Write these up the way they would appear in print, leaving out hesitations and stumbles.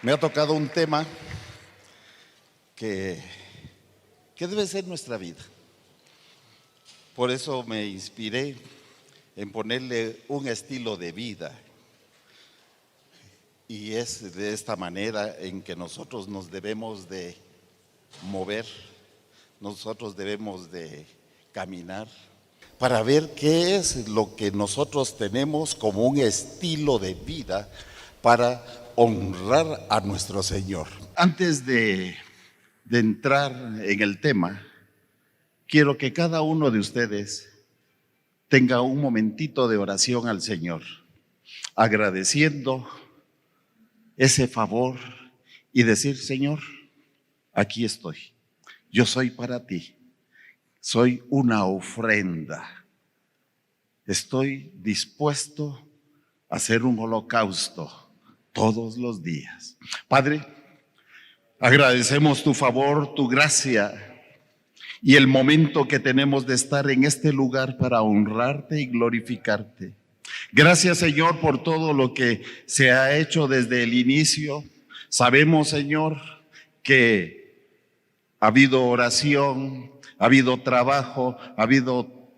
Me ha tocado un tema que, que debe ser nuestra vida. Por eso me inspiré en ponerle un estilo de vida. Y es de esta manera en que nosotros nos debemos de mover, nosotros debemos de caminar para ver qué es lo que nosotros tenemos como un estilo de vida para honrar a nuestro Señor. Antes de entrar en el tema, quiero que cada uno de ustedes tenga un momentito de oración al Señor, agradeciendo ese favor y decir: Señor, aquí estoy, yo soy para ti, soy una ofrenda, estoy dispuesto a hacer un holocausto todos los días. Padre, agradecemos tu favor, tu gracia y el momento que tenemos de estar en este lugar para honrarte y glorificarte. Gracias, Señor, por todo lo que se ha hecho desde el inicio. Sabemos, Señor, que ha habido oración, ha habido trabajo, ha habido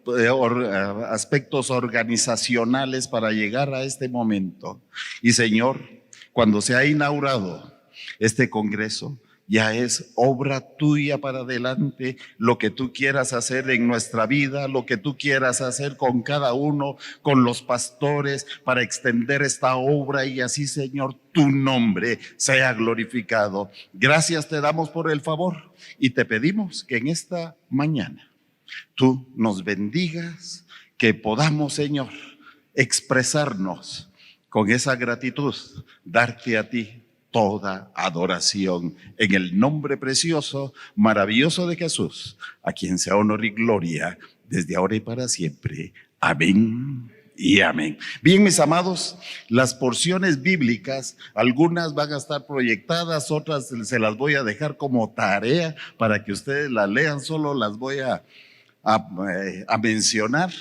aspectos organizacionales para llegar a este momento. Y, Señor, cuando se ha inaugurado este congreso, ya es obra tuya para adelante, lo que tú quieras hacer en nuestra vida, lo que tú quieras hacer con cada uno, con los pastores, para extender esta obra y así, Señor, tu nombre sea glorificado. Gracias te damos por el favor y te pedimos que en esta mañana tú nos bendigas, que podamos, Señor, expresarnos con esa gratitud, darte a ti toda adoración en el nombre precioso, maravilloso de Jesús, a quien sea honor y gloria desde ahora y para siempre. Amén y amén. Bien, mis amados, las porciones bíblicas, algunas van a estar proyectadas, otras se las voy a dejar como tarea para que ustedes las lean, solo las voy a mencionar,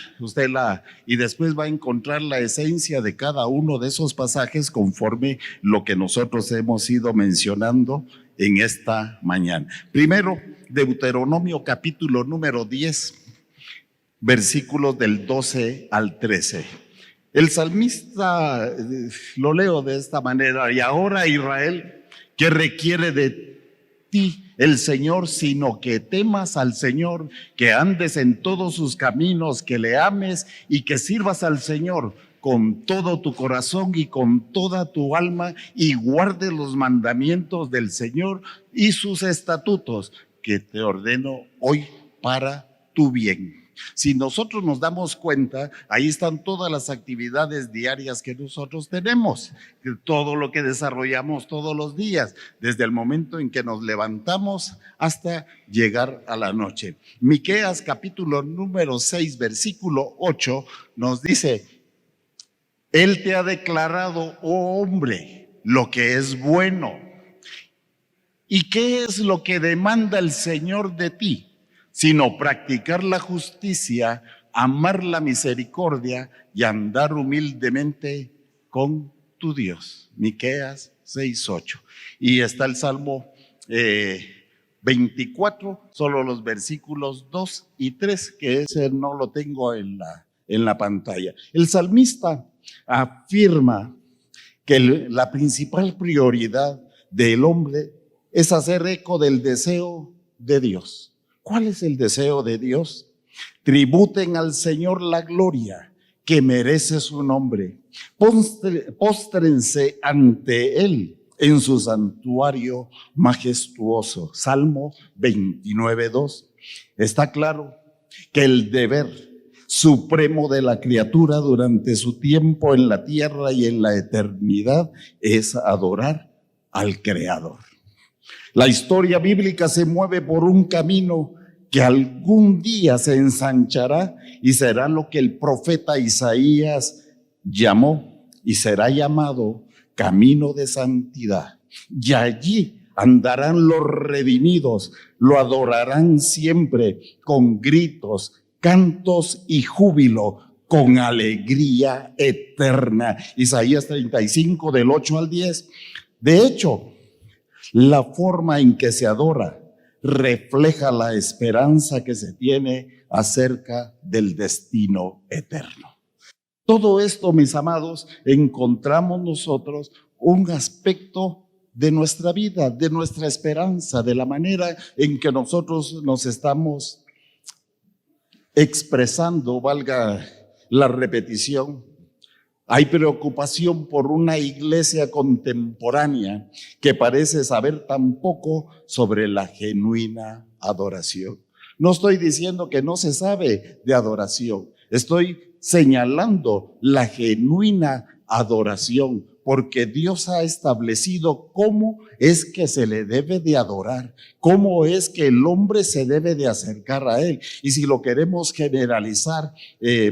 y después va a encontrar la esencia de cada uno de esos pasajes conforme lo que nosotros hemos ido mencionando en esta mañana. Primero, Deuteronomio capítulo número 10, versículos del 12 al 13. El salmista lo leo de esta manera: y ahora, Israel, ¿qué requiere de ti el Señor, sino que temas al Señor, que andes en todos sus caminos, que le ames y que sirvas al Señor con todo tu corazón y con toda tu alma, y guardes los mandamientos del Señor y sus estatutos que te ordeno hoy para tu bien? Si nosotros nos damos cuenta, ahí están todas las actividades diarias que nosotros tenemos, todo lo que desarrollamos todos los días, desde el momento en que nos levantamos hasta llegar a la noche. Miqueas capítulo número 6, versículo 8 nos dice: Él te ha declarado, oh hombre, lo que es bueno. ¿Y qué es lo que demanda el Señor de ti? Sino practicar la justicia, amar la misericordia y andar humildemente con tu Dios. Miqueas 6:8. Y está el Salmo 24, solo los versículos 2 y 3, que ese no lo tengo en la pantalla. El salmista afirma que la principal prioridad del hombre es hacer eco del deseo de Dios. ¿Cuál es el deseo de Dios? Tributen al Señor la gloria que merece su nombre. Póstrense ante Él en su santuario majestuoso. Salmo 29:2. Está claro que el deber supremo de la criatura durante su tiempo en la tierra y en la eternidad es adorar al Creador. La historia bíblica se mueve por un camino que algún día se ensanchará y será lo que el profeta Isaías llamó y será llamado camino de santidad. Y allí andarán los redimidos, lo adorarán siempre con gritos, cantos y júbilo, con alegría eterna. Isaías 35 del 8 al 10. De hecho, La forma en que se adora refleja la esperanza que se tiene acerca del destino eterno. Todo esto, mis amados, encontramos nosotros un aspecto de nuestra vida, de nuestra esperanza, de la manera en que nosotros nos estamos expresando, valga la repetición. Hay preocupación por una iglesia contemporánea que parece saber tan poco sobre la genuina adoración. No estoy diciendo que no se sabe de adoración, estoy señalando la genuina adoración, porque Dios ha establecido cómo es que se le debe de adorar, cómo es que el hombre se debe de acercar a Él. Y si lo queremos generalizar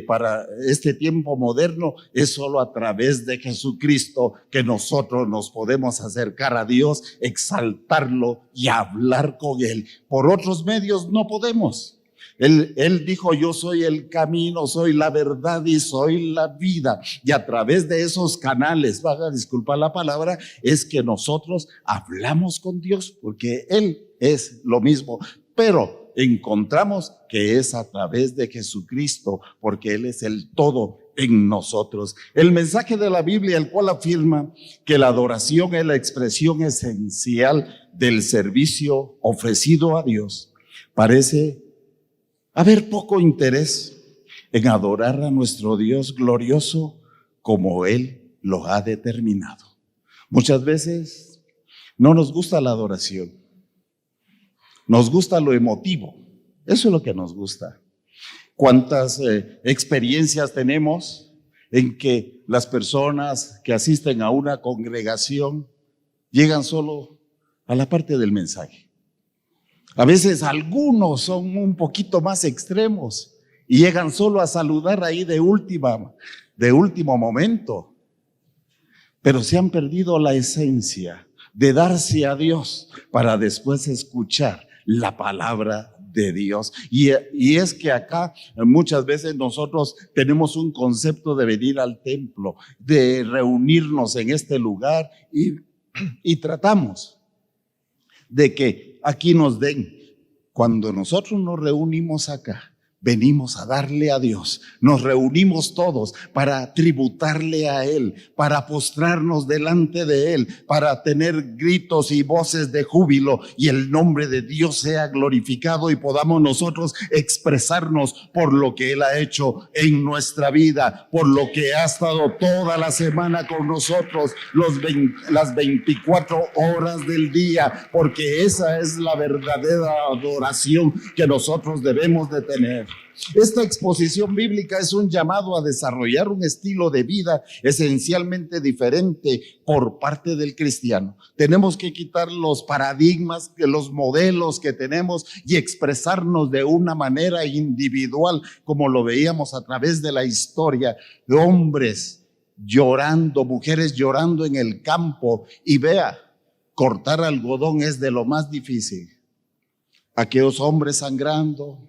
para este tiempo moderno, es solo a través de Jesucristo que nosotros nos podemos acercar a Dios, exaltarlo y hablar con Él. Por otros medios no podemos. Él dijo: yo soy el camino, soy la verdad y soy la vida. Y a través de esos canales, disculpa la palabra, es que nosotros hablamos con Dios, porque Él es lo mismo. Pero encontramos que es a través de Jesucristo, porque Él es el todo en nosotros. El mensaje de la Biblia, el cual afirma que la adoración es la expresión esencial del servicio ofrecido a Dios, parece haber poco interés en adorar a nuestro Dios glorioso como Él lo ha determinado. Muchas veces no nos gusta la adoración, nos gusta lo emotivo. Eso es lo que nos gusta. ¿Cuántas experiencias tenemos en que las personas que asisten a una congregación llegan solo a la parte del mensaje? A veces algunos son un poquito más extremos y llegan solo a saludar ahí de último momento, pero se han perdido la esencia de darse a Dios para después escuchar la palabra de Dios. Y es que acá muchas veces nosotros tenemos un concepto de venir al templo, de reunirnos en este lugar y tratamos de que aquí nos den. Cuando nosotros nos reunimos acá, venimos a darle a Dios. Nos reunimos todos para tributarle a Él, para postrarnos delante de Él, para tener gritos y voces de júbilo y el nombre de Dios sea glorificado y podamos nosotros expresarnos por lo que Él ha hecho en nuestra vida, por lo que ha estado toda la semana con nosotros, las 24 horas del día, porque esa es la verdadera adoración que nosotros debemos de tener. Esta exposición bíblica es un llamado a desarrollar un estilo de vida esencialmente diferente por parte del cristiano. Tenemos que quitar los paradigmas, los modelos que tenemos y expresarnos de una manera individual, como lo veíamos a través de la historia, de hombres llorando, mujeres llorando en el campo. Y vea, cortar algodón es de lo más difícil. Aquellos hombres sangrando,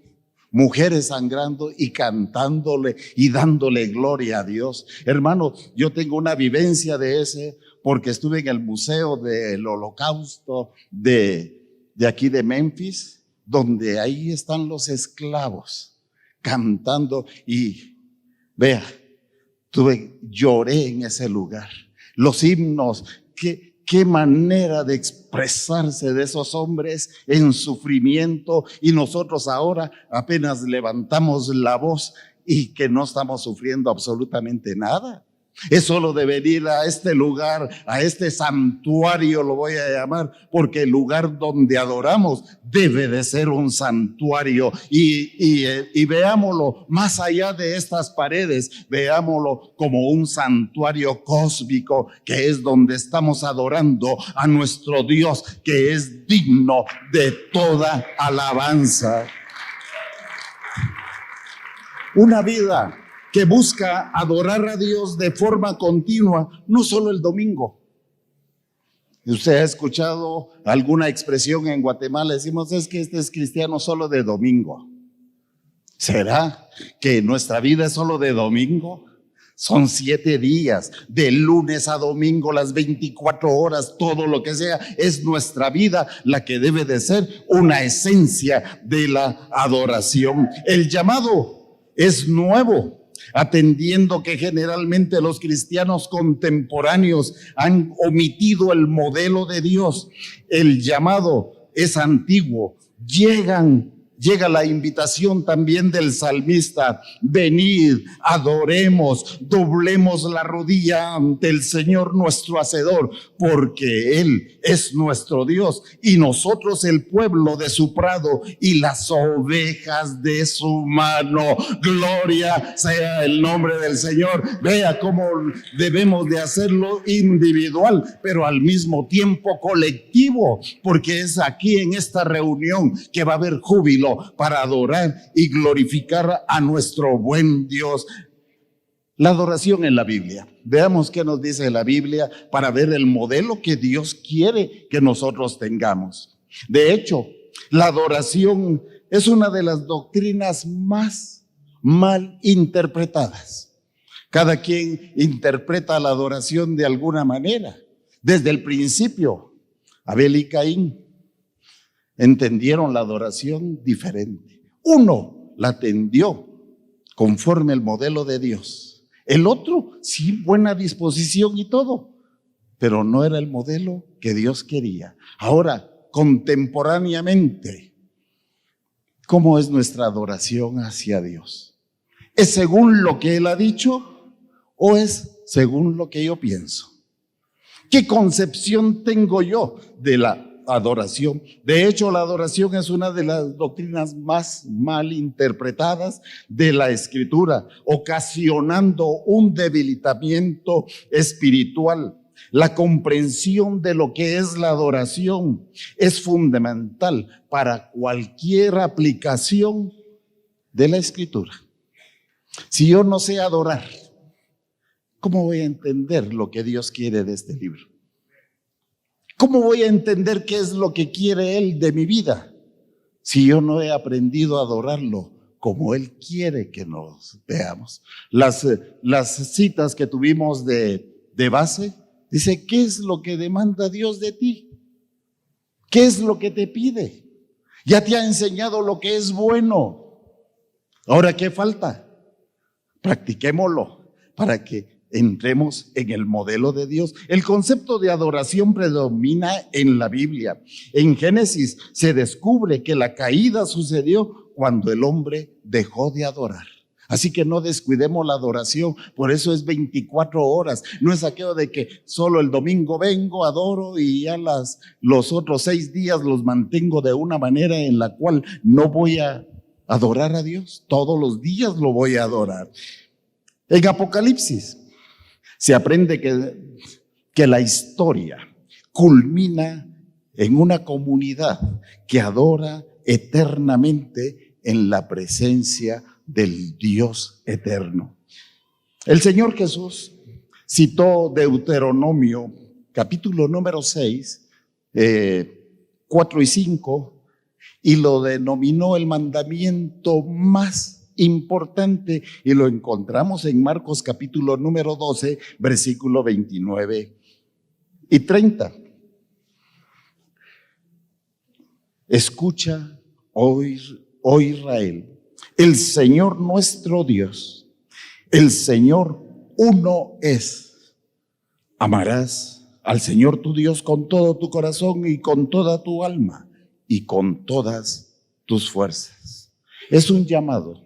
mujeres sangrando y cantándole y dándole gloria a Dios. Hermano, yo tengo una vivencia de ese porque estuve en el Museo del Holocausto de aquí de Memphis, donde ahí están los esclavos cantando y vea, lloré en ese lugar. Los himnos, qué manera de expresarse de esos hombres en sufrimiento, y nosotros ahora apenas levantamos la voz y que no estamos sufriendo absolutamente nada. Es solo de venir a este lugar, a este santuario lo voy a llamar, porque el lugar donde adoramos debe de ser un santuario y veámoslo más allá de estas paredes, veámoslo como un santuario cósmico, que es donde estamos adorando a nuestro Dios, que es digno de toda alabanza. Una vida que busca adorar a Dios de forma continua, no solo el domingo. Usted ha escuchado alguna expresión en Guatemala, decimos: es que este es cristiano solo de domingo. ¿Será que nuestra vida es solo de domingo? Son 7 días, de lunes a domingo, las 24 horas, todo lo que sea. Es nuestra vida la que debe de ser una esencia de la adoración. El llamado es nuevo, atendiendo que generalmente los cristianos contemporáneos han omitido el modelo de Dios. El llamado es antiguo. Llega la invitación también del salmista: venid, adoremos, doblemos la rodilla ante el Señor nuestro Hacedor, porque Él es nuestro Dios y nosotros el pueblo de su prado y las ovejas de su mano. Gloria sea el nombre del Señor. Vea cómo debemos de hacerlo individual, pero al mismo tiempo colectivo, porque es aquí en esta reunión que va a haber júbilo para adorar y glorificar a nuestro buen Dios. La adoración en la Biblia. Veamos qué nos dice la Biblia para ver el modelo que Dios quiere que nosotros tengamos. De hecho, la adoración es una de las doctrinas más mal interpretadas. Cada quien interpreta la adoración de alguna manera. Desde el principio, Abel y Caín entendieron la adoración diferente. Uno la atendió conforme al modelo de Dios. El otro, sí, buena disposición y todo, pero no era el modelo que Dios quería. Ahora, contemporáneamente, ¿cómo es nuestra adoración hacia Dios? ¿Es según lo que Él ha dicho o es según lo que yo pienso? ¿Qué concepción tengo yo de la adoración? De hecho, la adoración es una de las doctrinas más mal interpretadas de la Escritura, ocasionando un debilitamiento espiritual. La comprensión de lo que es la adoración es fundamental para cualquier aplicación de la Escritura. Si yo no sé adorar, ¿cómo voy a entender lo que Dios quiere de este libro? ¿Cómo voy a entender qué es lo que quiere Él de mi vida si yo no he aprendido a adorarlo como Él quiere que nos veamos? Las citas que tuvimos de base, dice, ¿qué es lo que demanda Dios de ti? ¿Qué es lo que te pide? Ya te ha enseñado lo que es bueno. Ahora, ¿qué falta? Practiquémoslo para que entremos en el modelo de Dios. El concepto de adoración predomina en la Biblia. En Génesis se descubre que la caída sucedió cuando el hombre dejó de adorar. Así que no descuidemos la adoración, por eso es 24 horas. No es aquello de que solo el domingo vengo, adoro y ya los otros 6 días los mantengo de una manera en la cual no voy a adorar a Dios. Todos los días lo voy a adorar. En Apocalipsis se aprende que la historia culmina en una comunidad que adora eternamente en la presencia del Dios eterno. El Señor Jesús citó Deuteronomio, capítulo número 6, 4 y 5, y lo denominó el mandamiento más importante, y lo encontramos en Marcos capítulo número 12, versículo 29 y 30. Escucha, oh Israel, el Señor nuestro Dios, el Señor uno es. Amarás al Señor tu Dios con todo tu corazón y con toda tu alma y con todas tus fuerzas. Es un llamado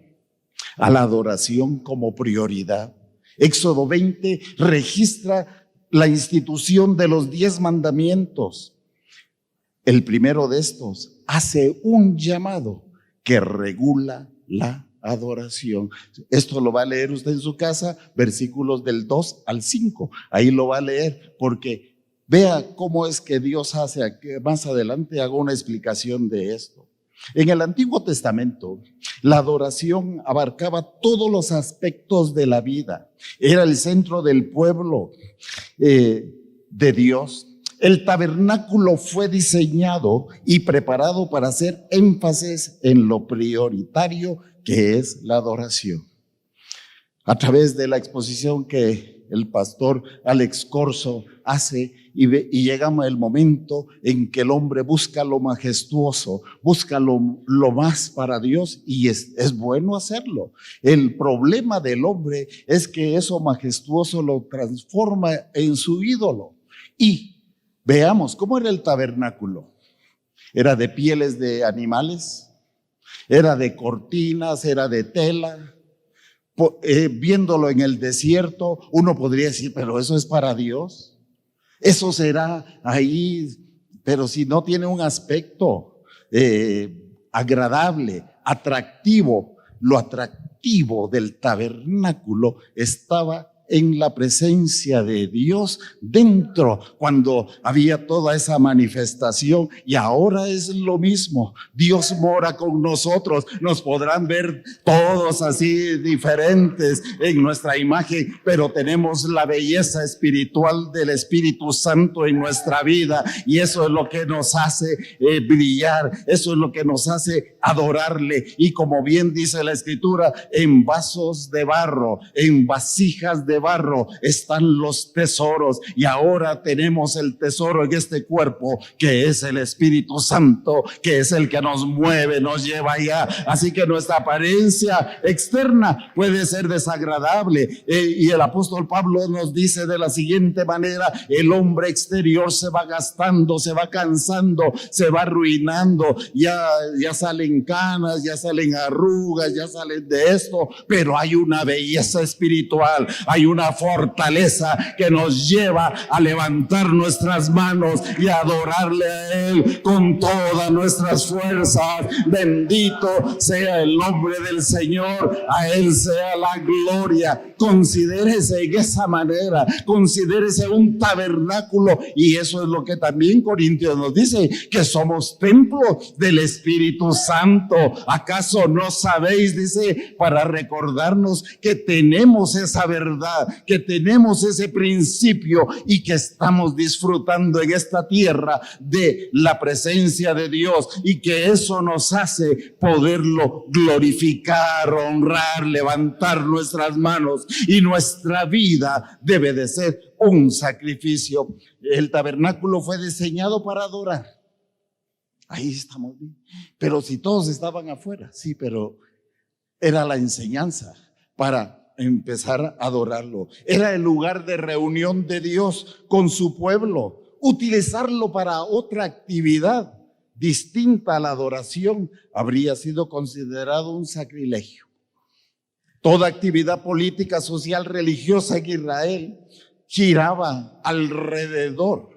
a la adoración como prioridad. Éxodo 20 registra la institución de los 10 mandamientos. El primero de estos hace un llamado que regula la adoración. Esto lo va a leer usted en su casa, versículos del 2 al 5. Ahí lo va a leer porque vea cómo es que Dios hace. Más adelante hago una explicación de esto. En el Antiguo Testamento, la adoración abarcaba todos los aspectos de la vida. Era el centro del pueblo de Dios. El tabernáculo fue diseñado y preparado para hacer énfasis en lo prioritario que es la adoración. a través de la exposición que el pastor Alex Corso hace y llegamos al momento en que el hombre busca lo majestuoso, busca lo más para Dios y es bueno hacerlo. El problema del hombre es que eso majestuoso lo transforma en su ídolo. Y veamos, ¿cómo era el tabernáculo? ¿Era de pieles de animales? ¿Era de cortinas? ¿Era de tela? Viéndolo en el desierto, uno podría decir, pero eso es para Dios. Eso será ahí, pero si no tiene un aspecto agradable, atractivo, lo atractivo del tabernáculo estaba en la presencia de Dios dentro, cuando había toda esa manifestación, y ahora es lo mismo. Dios mora con nosotros. Nos podrán ver todos así diferentes en nuestra imagen, pero tenemos la belleza espiritual del Espíritu Santo en nuestra vida, y eso es lo que nos hace brillar, eso es lo que nos hace adorarle. Y como bien dice la Escritura, en vasos de barro, en vasijas de barro están los tesoros, y ahora tenemos el tesoro en este cuerpo, que es el Espíritu Santo, que es el que nos mueve, nos lleva allá. Así que nuestra apariencia externa puede ser desagradable, y el apóstol Pablo nos dice de la siguiente manera: el hombre exterior se va gastando, se va cansando, se va arruinando, ya salen canas, ya salen arrugas, ya salen de esto, pero hay una belleza espiritual, hay una fortaleza que nos lleva a levantar nuestras manos y a adorarle a Él con todas nuestras fuerzas. Bendito sea el nombre del Señor, a Él sea la gloria. Considérese en esa manera, considérese un tabernáculo, y eso es lo que también Corintios nos dice, que somos templo del Espíritu Santo. ¿Acaso no sabéis? Dice, para recordarnos que tenemos esa verdad, que tenemos ese principio, y que estamos disfrutando en esta tierra de la presencia de Dios, y que eso nos hace poderlo glorificar, honrar, levantar nuestras manos, y nuestra vida debe de ser un sacrificio. El tabernáculo fue diseñado para adorar. Ahí estamos bien. Pero si todos estaban afuera, sí, pero era la enseñanza para empezar a adorarlo. Era el lugar de reunión de Dios con su pueblo. Utilizarlo para otra actividad distinta a la adoración habría sido considerado un sacrilegio. Toda actividad política, social, religiosa en Israel giraba alrededor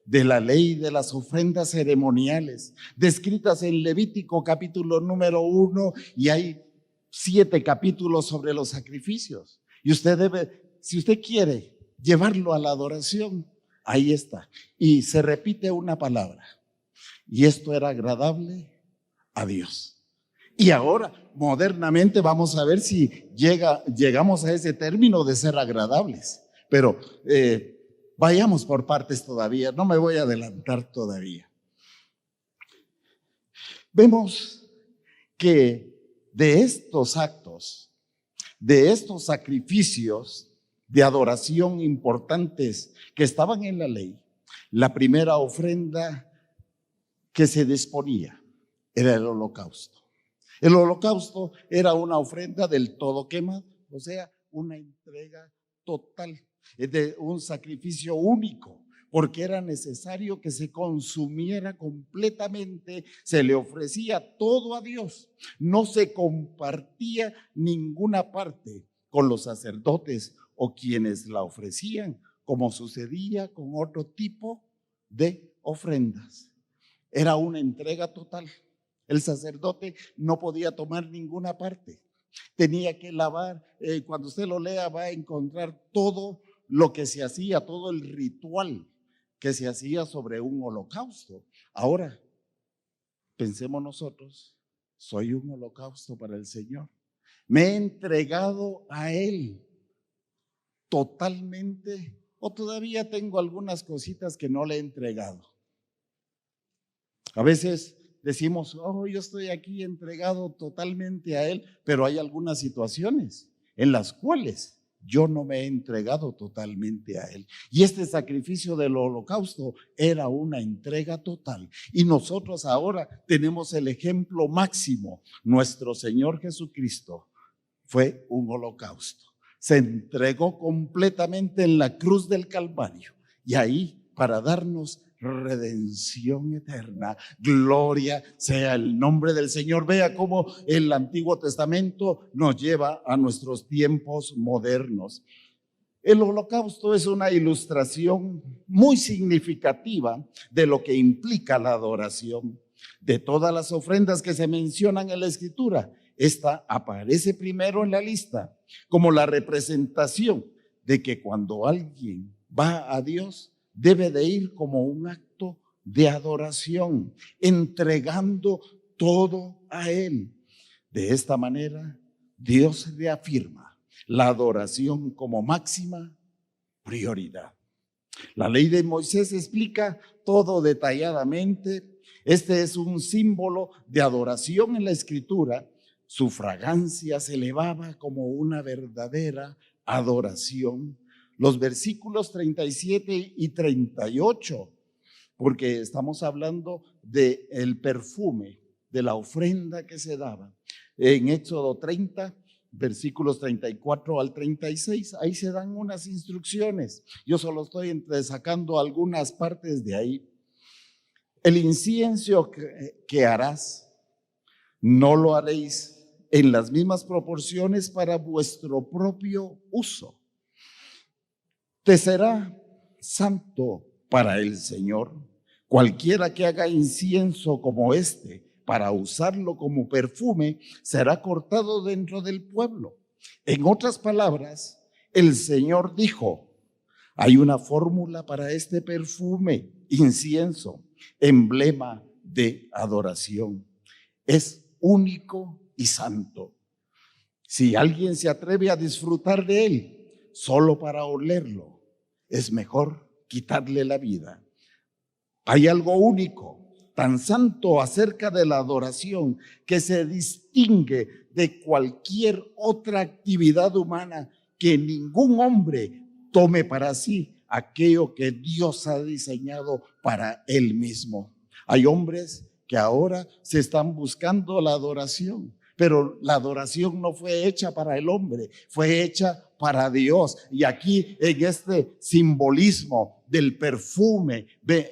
de la ley de las ofrendas ceremoniales, descritas en Levítico capítulo número 1, y hay 7 capítulos sobre los sacrificios. Y usted debe, si usted quiere llevarlo a la adoración, ahí está. Y se repite una palabra: y esto era agradable a Dios. Y ahora, modernamente, vamos a ver si llegamos a ese término de ser agradables. Pero vayamos por partes todavía, no me voy a adelantar todavía. Vemos que de estos actos, de estos sacrificios de adoración importantes que estaban en la ley, la primera ofrenda que se disponía era el holocausto. El holocausto era una ofrenda del todo quemado, o sea, una entrega total, de un sacrificio único, porque era necesario que se consumiera completamente. Se le ofrecía todo a Dios, no se compartía ninguna parte con los sacerdotes o quienes la ofrecían, como sucedía con otro tipo de ofrendas. Era una entrega total. El sacerdote no podía tomar ninguna parte, tenía que lavar. Cuando usted lo lea va a encontrar todo lo que se hacía, todo el ritual que se hacía sobre un holocausto. Ahora, pensemos nosotros: soy un holocausto para el Señor, me he entregado a Él totalmente, o todavía tengo algunas cositas que no le he entregado. A veces decimos: oh, yo estoy aquí entregado totalmente a Él, pero hay algunas situaciones en las cuales yo no me he entregado totalmente a Él. Y este sacrificio del holocausto era una entrega total. Y nosotros ahora tenemos el ejemplo máximo. Nuestro Señor Jesucristo fue un holocausto. Se entregó completamente en la cruz del Calvario. Y ahí, para darnos redención eterna. Gloria sea el nombre del Señor. Vea cómo el Antiguo Testamento nos lleva a nuestros tiempos modernos. El holocausto es una ilustración muy significativa de lo que implica la adoración. De todas las ofrendas que se mencionan en la Escritura, esta aparece primero en la lista como la representación de que cuando alguien va a Dios, debe de ir como un acto de adoración, entregando todo a Él. De esta manera, Dios reafirma la adoración como máxima prioridad. La ley de Moisés explica todo detalladamente. Este es un símbolo de adoración en la Escritura. Su fragancia se elevaba como una verdadera adoración. Los versículos 37 y 38, porque estamos hablando del perfume, de la ofrenda que se daba. En Éxodo 30, versículos 34 al 36, ahí se dan unas instrucciones. Yo solo estoy sacando algunas partes de ahí. El incienso que harás, no lo haréis en las mismas proporciones para vuestro propio uso. Te será santo para el Señor. Cualquiera que haga incienso como este para usarlo como perfume será cortado dentro del pueblo. En otras palabras, el Señor dijo: hay una fórmula para este perfume, incienso, emblema de adoración. Es único y santo. Si alguien se atreve a disfrutar de él solo para olerlo, es mejor quitarle la vida. Hay algo único, tan santo acerca de la adoración, que se distingue de cualquier otra actividad humana, que ningún hombre tome para sí aquello que Dios ha diseñado para él mismo. Hay hombres que ahora se están buscando la adoración, pero la adoración no fue hecha para el hombre, fue hecha para Dios. Y aquí en este simbolismo del perfume,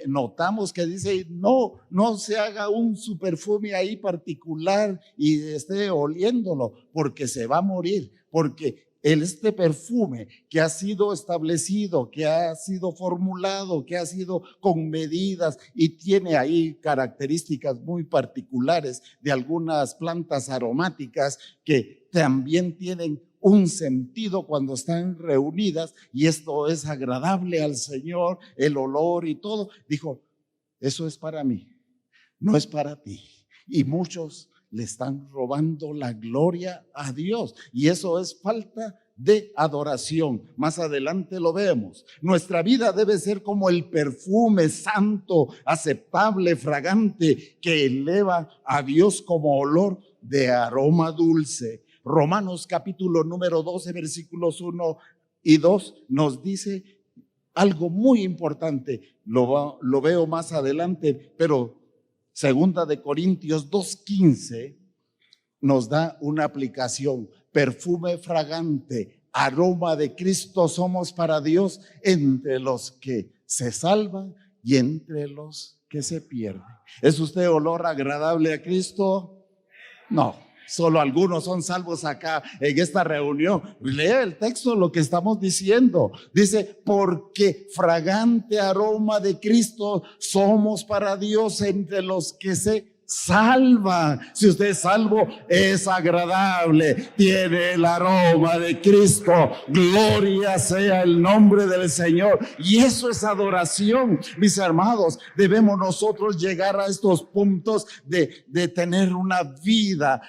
notamos que dice: no se haga un su perfume ahí particular y esté oliéndolo, porque se va a morir, porque este perfume que ha sido establecido, que ha sido formulado, que ha sido con medidas y tiene ahí características muy particulares de algunas plantas aromáticas que también tienen un sentido cuando están reunidas, y esto es agradable al Señor, el olor y todo. Dijo: eso es para mí, no es para ti. Y muchos le están robando la gloria a Dios, y eso es falta de adoración. Más adelante lo vemos. Nuestra vida debe ser como el perfume santo, aceptable, fragante, que eleva a Dios como olor de aroma dulce. Romanos capítulo número 12, versículos 1 y 2 nos dice algo muy importante. Lo veo más adelante, pero Segunda de Corintios 2:15 nos da una aplicación. Perfume fragante, aroma de Cristo somos para Dios, entre los que se salvan y entre los que se pierden. ¿Es usted olor agradable a Cristo? No, solo algunos son salvos acá en esta reunión. Lea el texto, lo que estamos diciendo. Dice: porque fragante aroma de Cristo somos para Dios entre los que se salvan. Si usted es salvo, es agradable, tiene el aroma de Cristo. Gloria sea el nombre del Señor. Y eso es adoración, mis hermanos. Debemos nosotros llegar a estos puntos de tener una vida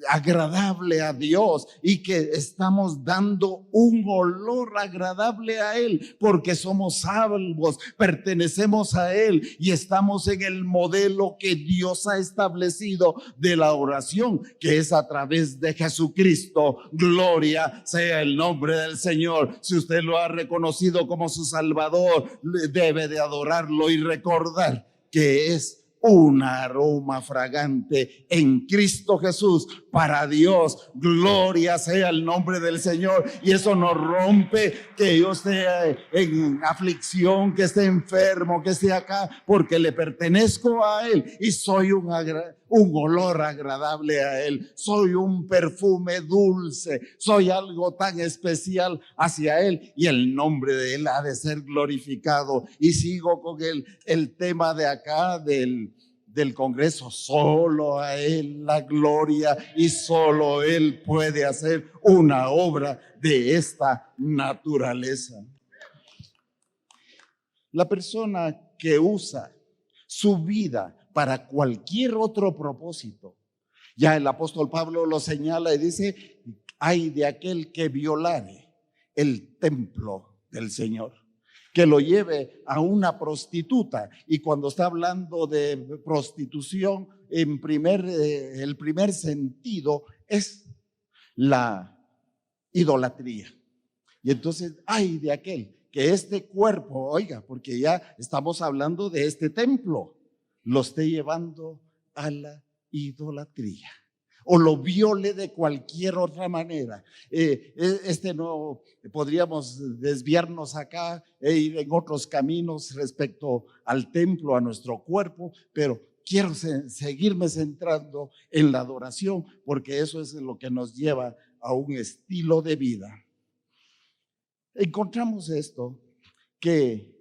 agradable a Dios y que estamos dando un olor agradable a Él porque somos salvos, pertenecemos a Él y estamos en el modelo que Dios ha establecido de la oración, que es a través de Jesucristo. Gloria sea el nombre del Señor. Si usted lo ha reconocido como su Salvador, debe de adorarlo y recordar que es un aroma fragante en Cristo Jesús para Dios. Gloria sea el nombre del Señor. Y eso no rompe que yo esté en aflicción, que esté enfermo, que esté acá, porque le pertenezco a Él y soy un olor agradable a Él. Soy un perfume dulce, soy algo tan especial hacia Él y el nombre de Él ha de ser glorificado. Y sigo con el tema de acá del Congreso. Solo a Él la gloria y solo Él puede hacer una obra de esta naturaleza. La persona que usa su vida para cualquier otro propósito, ya el apóstol Pablo lo señala y dice: ay de aquel que violare el templo del Señor, que lo lleve a una prostituta. Y cuando está hablando de prostitución, el primer sentido es la idolatría. Y entonces, ay de aquel que este cuerpo, oiga, porque ya estamos hablando de este templo, lo esté llevando a la idolatría o lo viole de cualquier otra manera. No podríamos desviarnos acá e ir en otros caminos respecto al templo, a nuestro cuerpo, pero quiero seguirme centrando en la adoración, porque eso es lo que nos lleva a un estilo de vida. Encontramos esto, que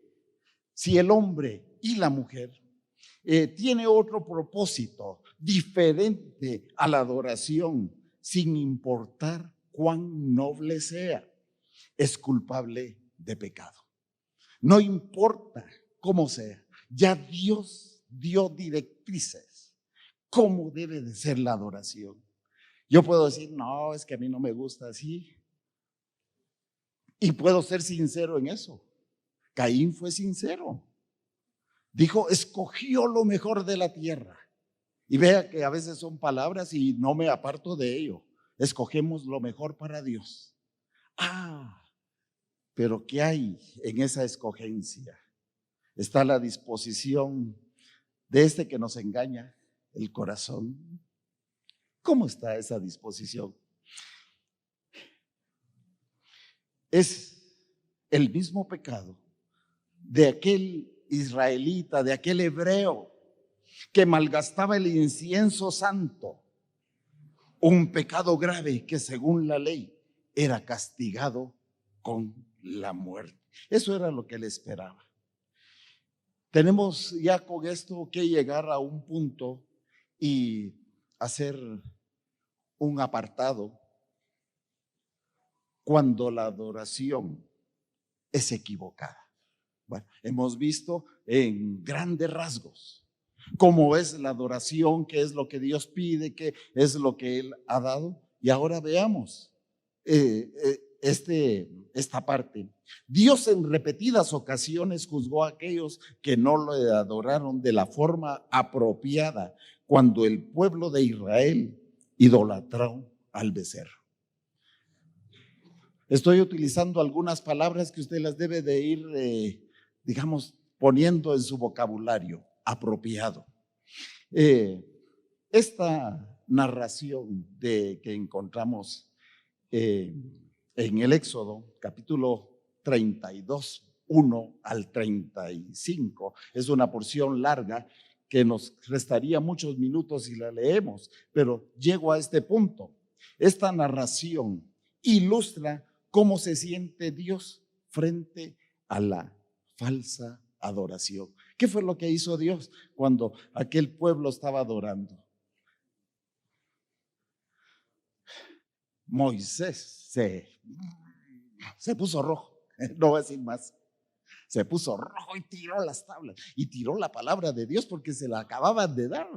si el hombre y la mujer tiene otro propósito diferente a la adoración, sin importar cuán noble sea, es culpable de pecado. No importa cómo sea, ya Dios dio directrices cómo debe de ser la adoración. Yo puedo decir: no, es que a mí no me gusta así, y puedo ser sincero en eso. Caín fue sincero. Dijo: escogió lo mejor de la tierra. Y vea que a veces son palabras y no me aparto de ello. Escogemos lo mejor para Dios. Pero ¿qué hay en esa escogencia? Está la disposición de este que nos engaña, el corazón. ¿Cómo está esa disposición? Es el mismo pecado de aquel israelita, de aquel hebreo que malgastaba el incienso santo, un pecado grave que según la ley era castigado con la muerte. Eso era lo que él esperaba. Tenemos ya con esto que llegar a un punto y hacer un apartado cuando la adoración es equivocada. Bueno, hemos visto en grandes rasgos cómo es la adoración, qué es lo que Dios pide, qué es lo que Él ha dado. Y ahora veamos esta parte. Dios en repetidas ocasiones juzgó a aquellos que no lo adoraron de la forma apropiada cuando el pueblo de Israel idolatró al becerro. Estoy utilizando algunas palabras que usted las debe de ir, poniendo en su vocabulario apropiado. Esta narración que encontramos en el Éxodo, capítulo 32, 1 al 35, es una porción larga que nos restaría muchos minutos si la leemos, pero llego a este punto. Esta narración ilustra cómo se siente Dios frente a la falsa adoración. ¿Qué fue lo que hizo Dios cuando aquel pueblo estaba adorando? Moisés se puso rojo, no voy a decir más. Se puso rojo y tiró las tablas y tiró la palabra de Dios porque se la acababan de dar.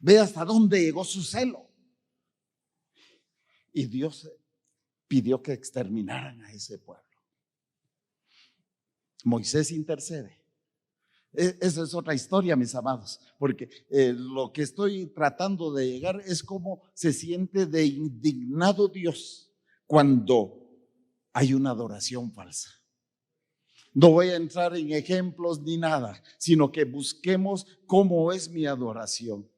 Ve hasta dónde llegó su celo. y Dios pidió que exterminaran a ese pueblo. Moisés intercede. Esa es otra historia, mis amados, porque lo que estoy tratando de llegar es cómo se siente de indignado Dios cuando hay una adoración falsa. No voy a entrar en ejemplos ni nada, sino que busquemos cómo es mi adoración.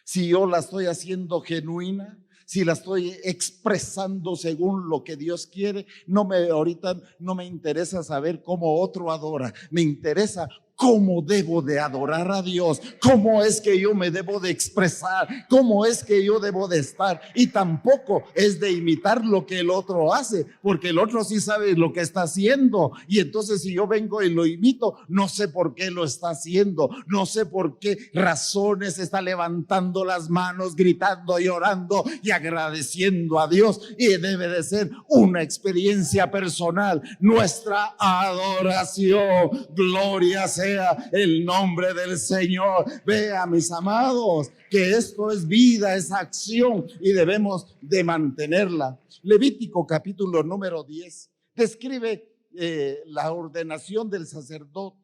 Si yo la estoy haciendo genuina, si la estoy expresando según lo que Dios quiere, ahorita no me interesa saber cómo otro adora, me interesa cómo debo de adorar a Dios, cómo es que yo me debo de expresar, cómo es que yo debo de estar, y tampoco es de imitar lo que el otro hace, porque el otro sí sabe lo que está haciendo, y entonces si yo vengo y lo imito, no sé por qué lo está haciendo, no sé por qué razones está levantando las manos, gritando, llorando y agradeciendo a Dios, y debe de ser una experiencia personal, nuestra adoración. Gloria sea el nombre del Señor. Vea, mis amados, que esto es vida, es acción y debemos de mantenerla. Levítico capítulo número 10 describe la ordenación del sacerdocio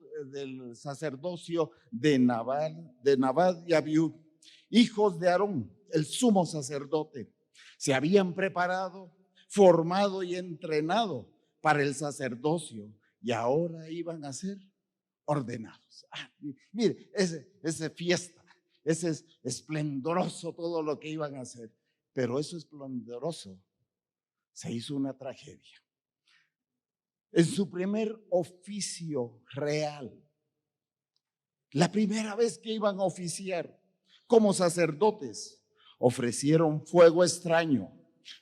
de Nadab y Abiú, hijos de Aarón, el sumo sacerdote. Se habían preparado, formado y entrenado para el sacerdocio y ahora iban a ser ordenados. Mire, ese fiesta, ese es esplendoroso todo lo que iban a hacer, pero eso esplendoroso se hizo una tragedia. En su primer oficio real, la primera vez que iban a oficiar como sacerdotes, ofrecieron fuego extraño.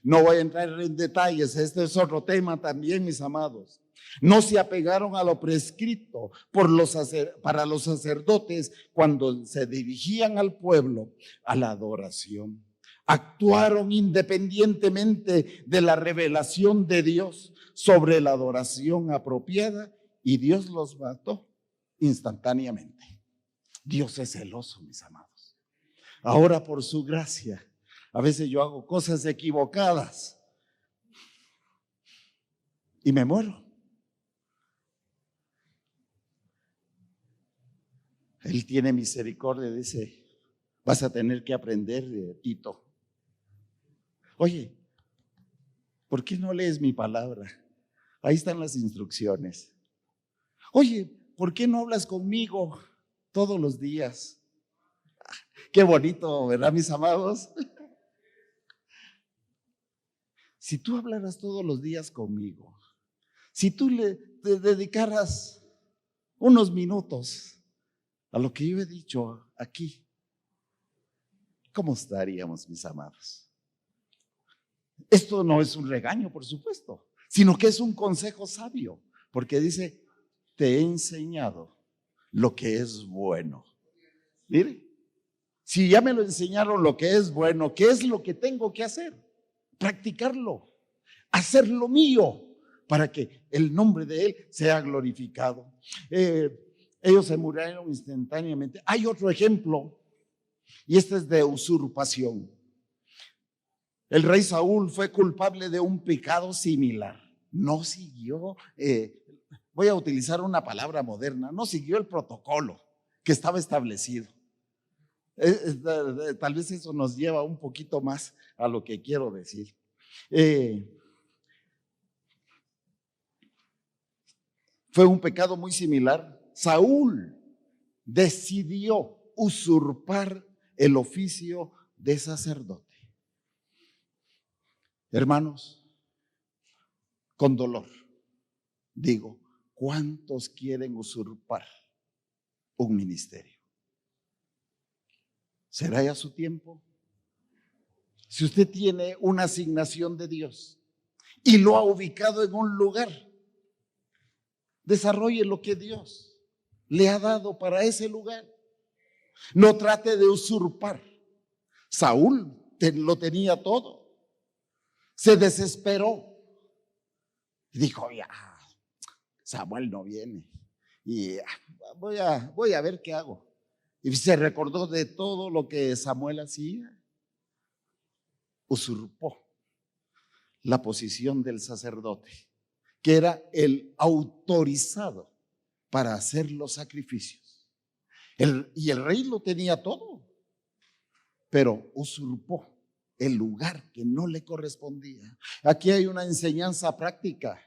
No voy a entrar en detalles, este es otro tema también, mis amados. No se apegaron a lo prescrito para los sacerdotes cuando se dirigían al pueblo a la adoración. Actuaron independientemente de la revelación de Dios sobre la adoración apropiada y Dios los mató instantáneamente. Dios es celoso, mis amados. Ahora, por su gracia, a veces yo hago cosas equivocadas y me muero. Él tiene misericordia, dice, vas a tener que aprender, Tito. Oye, ¿por qué no lees mi palabra? Ahí están las instrucciones. Oye, ¿por qué no hablas conmigo todos los días? Qué bonito, ¿verdad, mis amados? Si tú hablaras todos los días conmigo, si tú te dedicaras unos minutos a lo que yo he dicho aquí, ¿cómo estaríamos, mis amados? Esto no es un regaño, por supuesto, sino que es un consejo sabio, porque dice, te he enseñado lo que es bueno. Mire, si ya me lo enseñaron lo que es bueno, ¿qué es lo que tengo que hacer? Practicarlo, hacerlo mío, para que el nombre de Él sea glorificado. Ellos se murieron instantáneamente. Hay otro ejemplo, y este es de usurpación. El rey Saúl fue culpable de un pecado similar. No siguió, voy a utilizar una palabra moderna, no siguió el protocolo que estaba establecido. Tal vez eso nos lleva un poquito más a lo que quiero decir. Fue un pecado muy similar. Saúl decidió usurpar el oficio de sacerdote. Hermanos, con dolor digo, ¿cuántos quieren usurpar un ministerio? ¿Será ya su tiempo? Si usted tiene una asignación de Dios y lo ha ubicado en un lugar, desarrolle lo que Dios le ha dado para ese lugar. No trate de usurpar. Saúl lo tenía todo. Se desesperó. Dijo, ya, Samuel no viene. Y voy a ver qué hago. Y se recordó de todo lo que Samuel hacía. Usurpó. la posición del sacerdote, que era el autorizado para hacer los sacrificios. Y el rey lo tenía todo, pero usurpó el lugar que no le correspondía. Aquí hay una enseñanza práctica.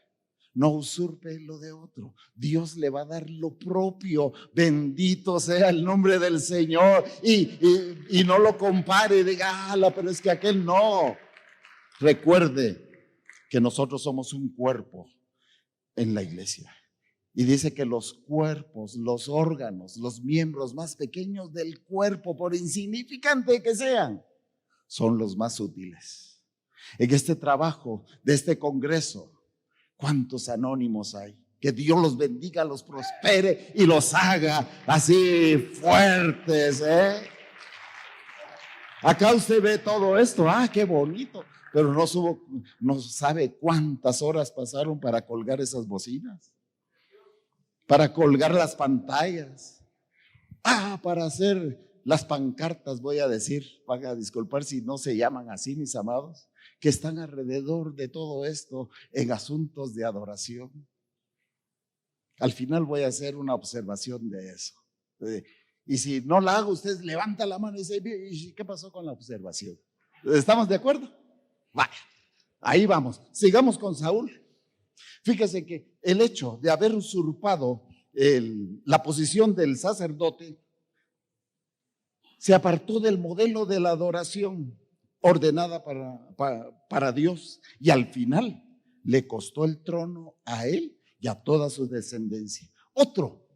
No usurpe lo de otro. Dios le va a dar lo propio. Bendito sea el nombre del Señor. Y no lo compare y diga, pero es que aquel no. Recuerde que nosotros somos un cuerpo en la iglesia. Y dice que los cuerpos, los órganos, los miembros más pequeños del cuerpo, por insignificante que sean, son los más útiles. En este trabajo de este congreso, ¿cuántos anónimos hay? Que Dios los bendiga, los prospere y los haga así fuertes, ¿eh? Acá usted ve todo esto, qué bonito, pero no sabe cuántas horas pasaron para colgar esas bocinas, para colgar las pantallas, para hacer las pancartas, voy a decir, van a disculpar si no se llaman así, mis amados, que están alrededor de todo esto en asuntos de adoración. Al final voy a hacer una observación de eso. Y si no la hago, usted levanta la mano y dice, ¿qué pasó con la observación? ¿Estamos de acuerdo? Vaya, ahí vamos. Sigamos con Saúl. Fíjese que el hecho de haber usurpado la posición del sacerdote se apartó del modelo de la adoración ordenada para Dios, y al final le costó el trono a él y a toda su descendencia. Otro,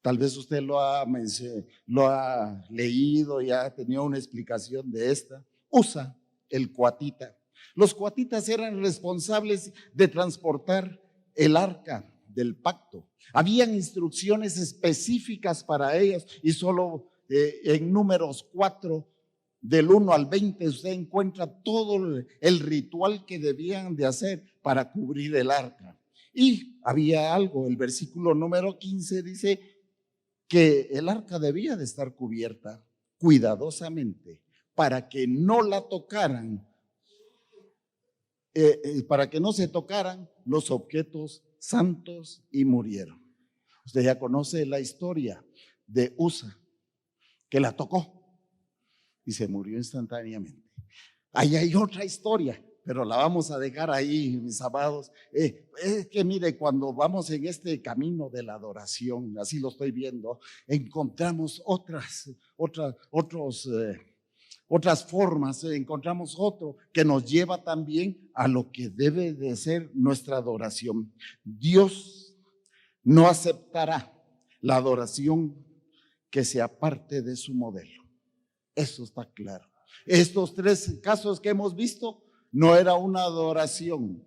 tal vez usted lo ha leído y ha tenido una explicación de esta. Usa, el cuatita. Los cuatitas eran responsables de transportar el arca del pacto. Habían instrucciones específicas para ellas, y solo en Números 4, del 1 al 20, usted encuentra todo el ritual que debían de hacer para cubrir el arca. Y había algo, el versículo número 15 dice que el arca debía de estar cubierta cuidadosamente para que no la tocaran, para que no se tocaran los objetos santos, y murieron. Usted ya conoce la historia de Usa, que la tocó y se murió instantáneamente. Ahí hay otra historia, pero la vamos a dejar ahí, mis amados. Es que mire, cuando vamos en este camino de la adoración, así lo estoy viendo, encontramos otras formas, encontramos otro que nos lleva también a lo que debe de ser nuestra adoración. Dios no aceptará la adoración que se aparte de su modelo. Eso está claro. Estos tres casos que hemos visto no era una adoración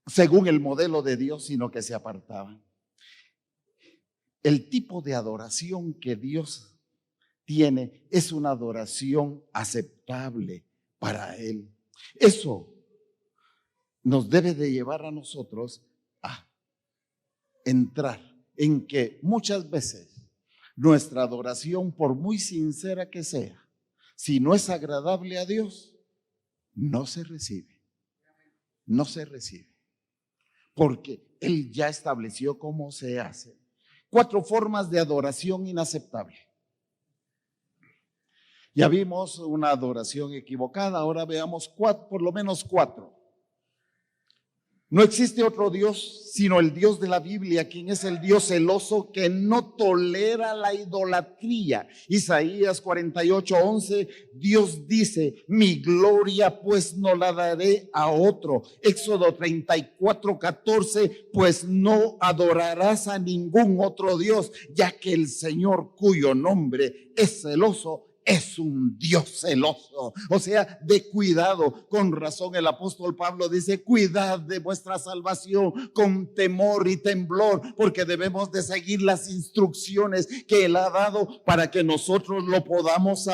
según el modelo de Dios, sino que se apartaban. El tipo de adoración que Dios tiene es una adoración aceptable para Él. Eso nos debe de llevar a nosotros a entrar en que muchas veces nuestra adoración, por muy sincera que sea, si no es agradable a Dios, no se recibe. No se recibe. Porque Él ya estableció cómo se hace. 4 formas de adoración inaceptable. Ya vimos una adoración equivocada, ahora veamos por lo menos 4. No existe otro Dios sino el Dios de la Biblia, quien es el Dios celoso que no tolera la idolatría. Isaías 48:11, Dios dice, mi gloria pues no la daré a otro. Éxodo 34:14, pues no adorarás a ningún otro Dios, ya que el Señor, cuyo nombre es celoso, es un Dios celoso, o sea, de cuidado. Con razón el apóstol Pablo dice, cuidad de vuestra salvación con temor y temblor, porque debemos de seguir las instrucciones que Él ha dado para que nosotros lo podamos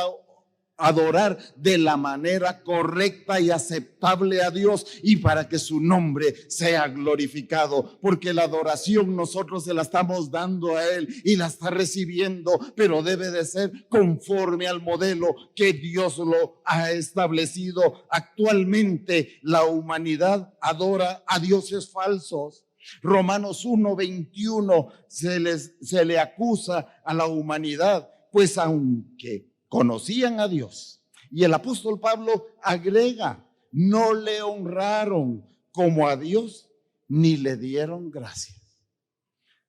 adorar de la manera correcta y aceptable a Dios y para que su nombre sea glorificado, porque la adoración nosotros se la estamos dando a Él y la está recibiendo, pero debe de ser conforme al modelo que Dios lo ha establecido. Actualmente la humanidad adora a dioses falsos. Romanos 1:21 se le acusa a la humanidad, pues aunque conocían a Dios, y el apóstol Pablo agrega, no le honraron como a Dios ni le dieron gracias.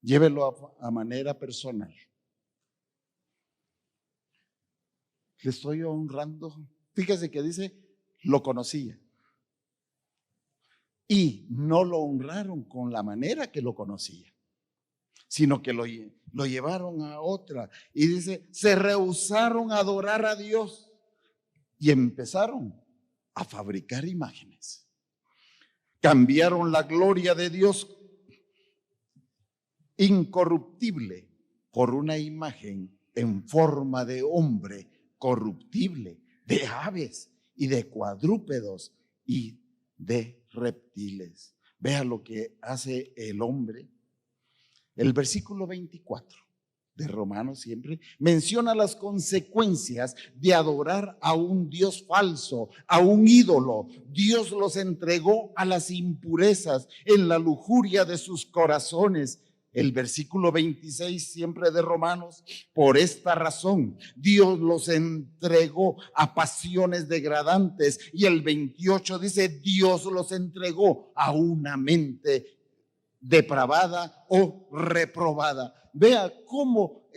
Llévelo a manera personal. Le estoy honrando. Fíjese que dice, lo conocía. Y no lo honraron con la manera que lo conocía, sino que lo llevaron a otra. Y dice, se rehusaron a adorar a Dios y empezaron a fabricar imágenes. Cambiaron la gloria de Dios incorruptible por una imagen en forma de hombre corruptible, de aves y de cuadrúpedos y de reptiles. Vea lo que hace el hombre. El versículo 24 de Romanos siempre menciona las consecuencias de adorar a un Dios falso, a un ídolo. Dios los entregó a las impurezas en la lujuria de sus corazones. El versículo 26 siempre de Romanos, por esta razón Dios los entregó a pasiones degradantes, y el 28 dice, Dios los entregó a una mente depravada o reprobada. Vea cómo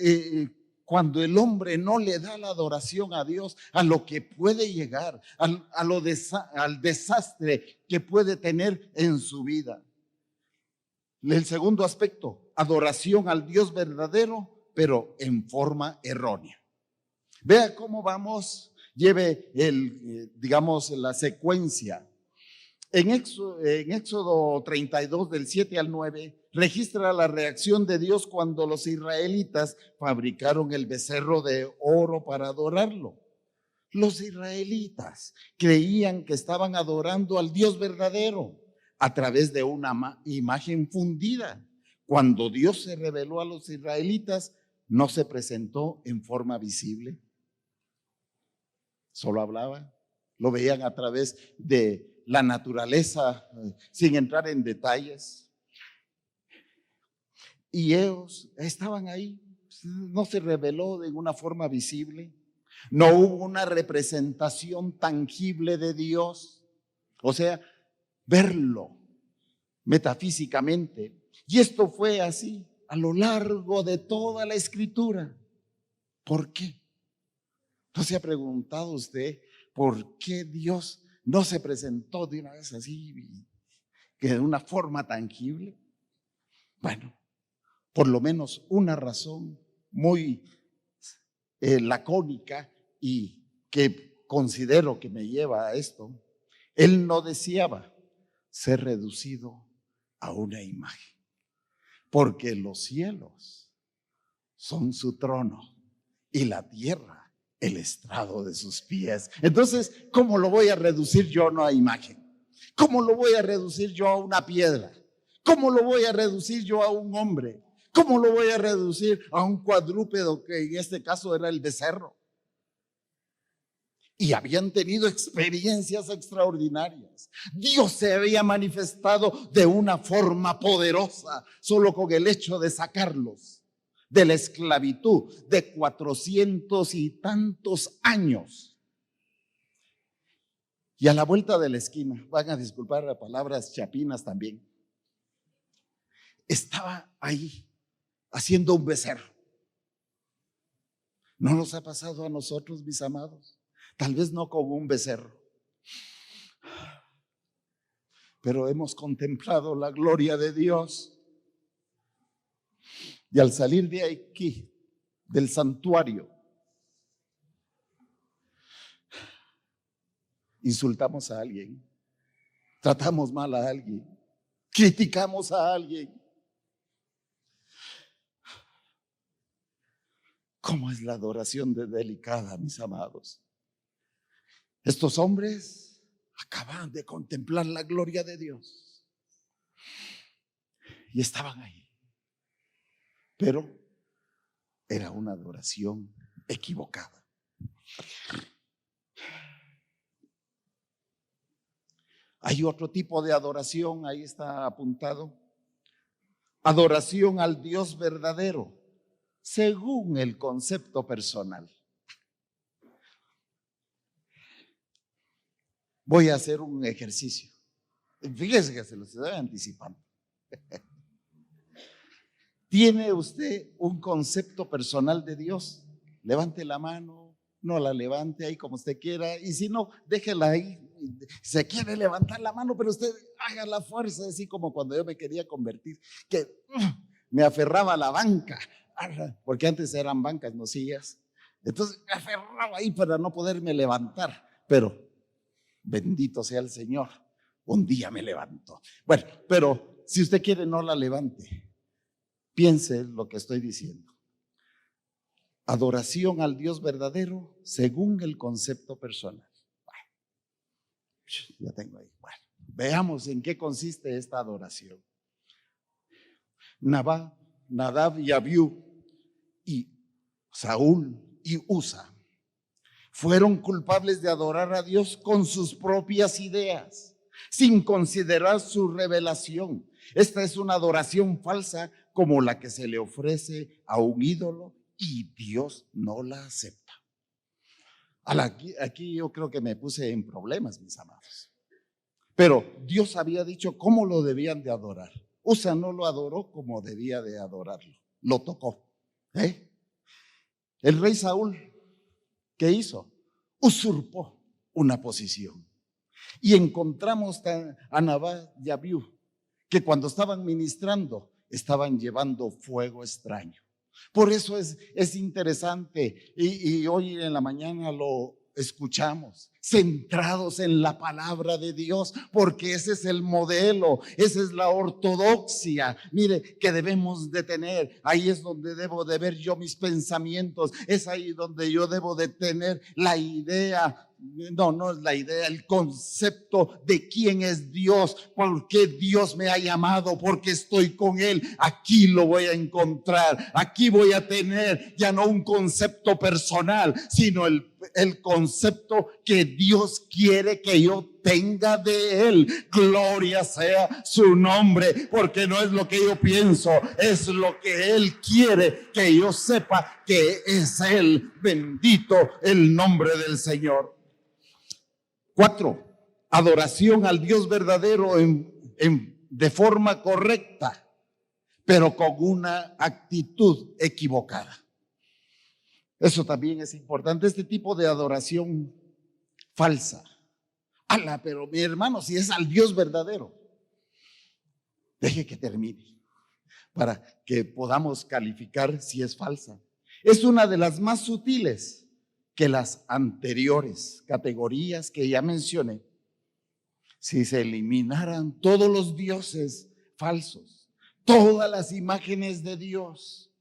cuando el hombre no le da la adoración a Dios, a lo que puede llegar, al desastre que puede tener en su vida. El segundo aspecto, adoración al Dios verdadero, pero en forma errónea. Vea cómo vamos, lleve digamos, la secuencia. En Éxodo 32, del 7 al 9, registra la reacción de Dios cuando los israelitas fabricaron el becerro de oro para adorarlo. Los israelitas creían que estaban adorando al Dios verdadero a través de una imagen fundida. Cuando Dios se reveló a los israelitas, no se presentó en forma visible, solo hablaba, lo veían a través de la naturaleza, sin entrar en detalles. Y ellos estaban ahí, no se reveló de una forma visible, no hubo una representación tangible de Dios, o sea, verlo metafísicamente. Y esto fue así a lo largo de toda la Escritura. ¿Por qué? ¿No se ha preguntado usted por qué Dios no se presentó de una vez así, que de una forma tangible? Bueno, por lo menos una razón muy lacónica y que considero que me lleva a esto. Él no deseaba ser reducido a una imagen, porque los cielos son su trono y la tierra el estrado de sus pies. Entonces, ¿cómo lo voy a reducir yo a una imagen? ¿Cómo lo voy a reducir yo a una piedra? ¿Cómo lo voy a reducir yo a un hombre? ¿Cómo lo voy a reducir a un cuadrúpedo, que en este caso era el becerro? Y habían tenido experiencias extraordinarias. Dios se había manifestado de una forma poderosa solo con el hecho de sacarlos de la esclavitud de 400 y tantos años. Y a la vuelta de la esquina, van a disculpar las palabras chapinas también, estaba ahí haciendo un becerro. ¿No nos ha pasado a nosotros, mis amados? Tal vez no como un becerro, pero hemos contemplado la gloria de Dios. Y al salir de aquí, del santuario, insultamos a alguien, tratamos mal a alguien, criticamos a alguien. ¿Cómo es la adoración de delicada, mis amados? Estos hombres acaban de contemplar la gloria de Dios y estaban ahí, pero era una adoración equivocada. Hay otro tipo de adoración, ahí está apuntado. Adoración al Dios verdadero, según el concepto personal. Voy a hacer un ejercicio. Fíjese que se lo estoy anticipando. ¿Tiene usted un concepto personal de Dios? Levante la mano, no la levante ahí como usted quiera, y si no, déjela ahí. Se quiere levantar la mano, pero usted haga la fuerza, así como cuando yo me quería convertir, que me aferraba a la banca, porque antes eran bancas, no sillas. Entonces me aferraba ahí para no poderme levantar, pero bendito sea el Señor, un día me levantó. Bueno, pero si usted quiere, no la levante. Piense lo que estoy diciendo. Adoración al Dios verdadero según el concepto personal. Bueno, ya tengo ahí. Bueno, veamos en qué consiste esta adoración. Nadab y Abiú y Saúl y Usa fueron culpables de adorar a Dios con sus propias ideas, sin considerar su revelación. Esta es una adoración falsa como la que se le ofrece a un ídolo y Dios no la acepta. Aquí yo creo que me puse en problemas, mis amados. Pero Dios había dicho cómo lo debían de adorar. Usa no lo adoró como debía de adorarlo, lo tocó. El rey Saúl, ¿qué hizo? Usurpó una posición. Y encontramos a Nadab y Abiú, que cuando estaban ministrando, estaban llevando fuego extraño. Por eso es interesante, y hoy en la mañana lo escuchamos, centrados en la palabra de Dios, porque ese es el modelo, esa es la ortodoxia, mire, que debemos de tener. Ahí es donde debo de ver yo mis pensamientos, es ahí donde yo debo de tener la idea. No es la idea, el concepto de quién es Dios, por qué Dios me ha llamado, porque estoy con Él. Aquí lo voy a encontrar, aquí voy a tener ya no un concepto personal, sino el concepto que Dios quiere que yo tenga de Él. Gloria sea su nombre, porque no es lo que yo pienso, es lo que Él quiere que yo sepa que es Él. Bendito el nombre del Señor. 4, adoración al Dios verdadero de forma correcta, pero con una actitud equivocada. Eso también es importante, este tipo de adoración falsa. Pero mi hermano, si es al Dios verdadero, deje que termine para que podamos calificar si es falsa. Es una de las más sutiles que las anteriores categorías que ya mencioné. Si se eliminaran todos los dioses falsos, todas las imágenes de Dios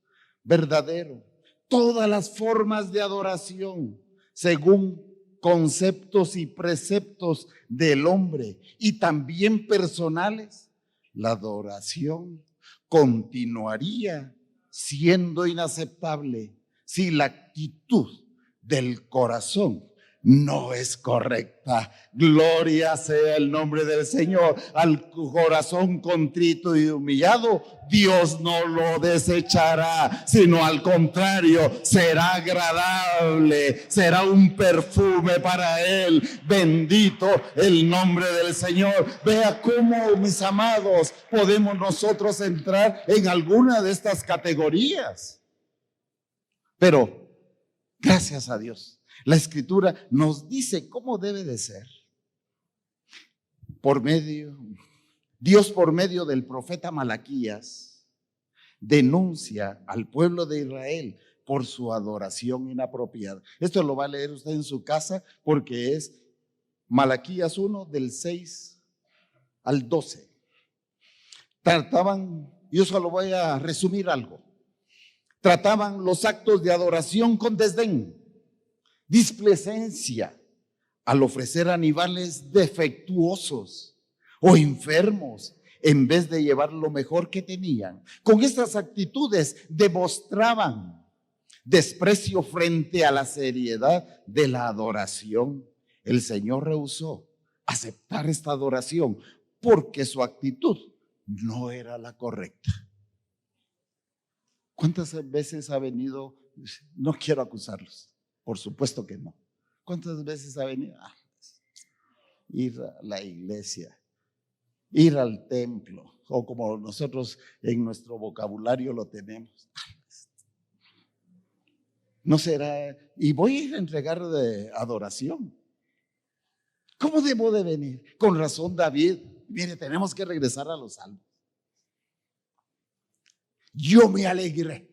verdadero, todas las formas de adoración según conceptos y preceptos del hombre y también personales, la adoración continuaría siendo inaceptable si la actitud del corazón no es correcta. Gloria sea el nombre del Señor. Al corazón contrito y humillado, Dios no lo desechará, sino al contrario, será agradable, será un perfume para Él. Bendito el nombre del Señor. Vea cómo, mis amados, podemos nosotros entrar en alguna de estas categorías. Pero gracias a Dios, la Escritura nos dice cómo debe de ser. Dios por medio del profeta Malaquías denuncia al pueblo de Israel por su adoración inapropiada. Esto lo va a leer usted en su casa porque es Malaquías 1 del 6 al 12. Yo solo voy a resumir algo. Trataban los actos de adoración con desdén, displicencia, al ofrecer animales defectuosos o enfermos, en vez de llevar lo mejor que tenían. Con estas actitudes demostraban desprecio frente a la seriedad de la adoración. El Señor rehusó aceptar esta adoración porque su actitud no era la correcta. ¿Cuántas veces ha venido? No quiero acusarlos, por supuesto que no. ¿Cuántas veces ha venido? Ir a la iglesia, ir al templo, o como nosotros en nuestro vocabulario lo tenemos. No será, y voy a ir a entregar de adoración. ¿Cómo debo de venir? Con razón David, mire, tenemos que regresar a los salmos. Yo me alegré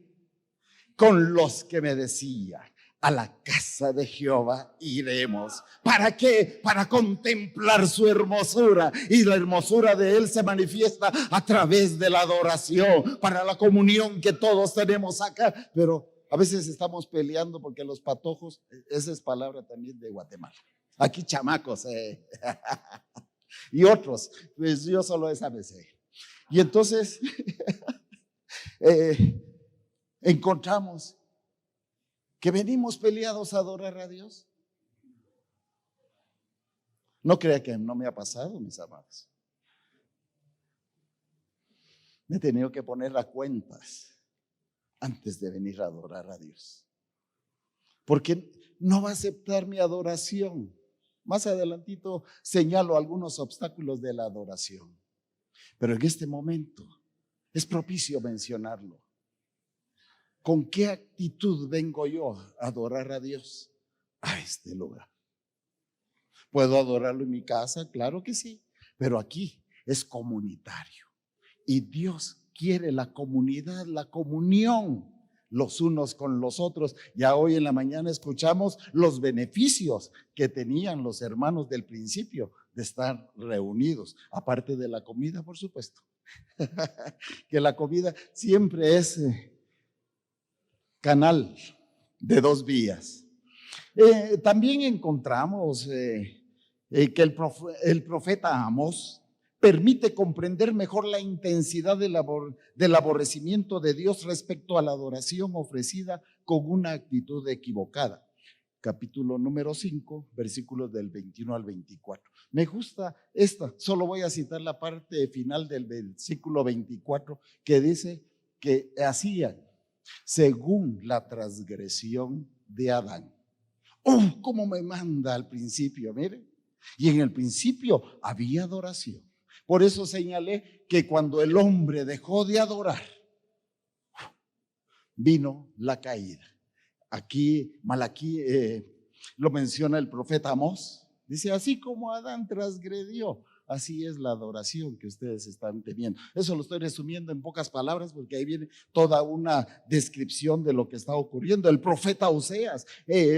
con los que me decían: a la casa de Jehová iremos. ¿Para qué? Para contemplar su hermosura. Y la hermosura de Él se manifiesta a través de la adoración, para la comunión que todos tenemos acá. Pero a veces estamos peleando porque los patojos, esa es palabra también de Guatemala. Aquí chamacos, y otros, pues yo solo esa me sé. Y entonces encontramos que venimos peleados a adorar a Dios. No crea que no me ha pasado, mis amados. Me he tenido que poner a cuentas antes de venir a adorar a Dios, porque no va a aceptar mi adoración. Más adelantito señalo algunos obstáculos de la adoración, pero en este momento es propicio mencionarlo. ¿Con qué actitud vengo yo a adorar a Dios a este lugar? ¿Puedo adorarlo en mi casa? Claro que sí, pero aquí es comunitario y Dios quiere la comunidad, la comunión los unos con los otros. Ya hoy en la mañana escuchamos los beneficios que tenían los hermanos del principio de estar reunidos, aparte de la comida, por supuesto. Que la comida siempre es canal de dos vías. También encontramos que el profeta Amós permite comprender mejor la intensidad del aborrecimiento de Dios respecto a la adoración ofrecida con una actitud equivocada. Capítulo número 5, versículos del 21 al 24. Me gusta esta, solo voy a citar la parte final del versículo 24 que dice que hacían según la transgresión de Adán. Cómo me manda al principio, mire. Y en el principio había adoración. Por eso señalé que cuando el hombre dejó de adorar, vino la caída. Aquí Malaquí lo menciona el profeta Amós. Dice: así como Adán transgredió, así es la adoración que ustedes están teniendo. Eso lo estoy resumiendo en pocas palabras porque ahí viene toda una descripción de lo que está ocurriendo. El profeta Oseas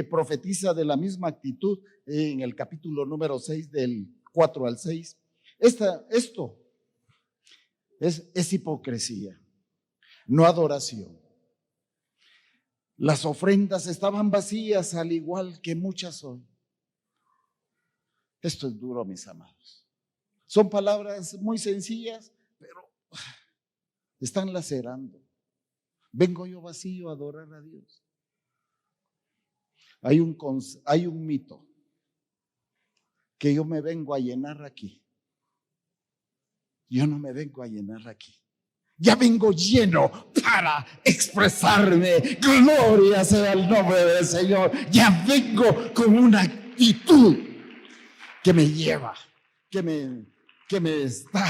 profetiza de la misma actitud en el capítulo número 6 del 4 al 6. Esto es hipocresía, no adoración. Las ofrendas estaban vacías al igual que muchas hoy. Esto es duro, mis amados. Son palabras muy sencillas, pero están lacerando. Vengo yo vacío a adorar a Dios. Hay un mito que yo me vengo a llenar aquí. Yo no me vengo a llenar aquí. Ya vengo lleno para expresarme. Gloria sea el nombre del Señor. Ya vengo con una actitud que me lleva, que me está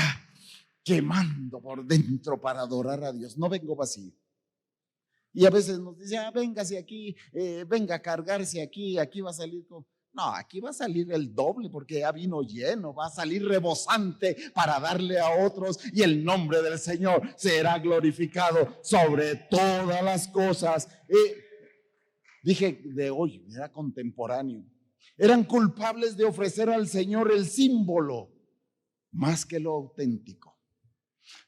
quemando por dentro para adorar a Dios. No vengo vacío. Y a veces nos dice: véngase aquí, venga a cargarse aquí va a salir con... No, aquí va a salir el doble porque ya vino lleno, va a salir rebosante para darle a otros y el nombre del Señor será glorificado sobre todas las cosas. Dije de hoy, era contemporáneo. Eran culpables de ofrecer al Señor el símbolo más que lo auténtico.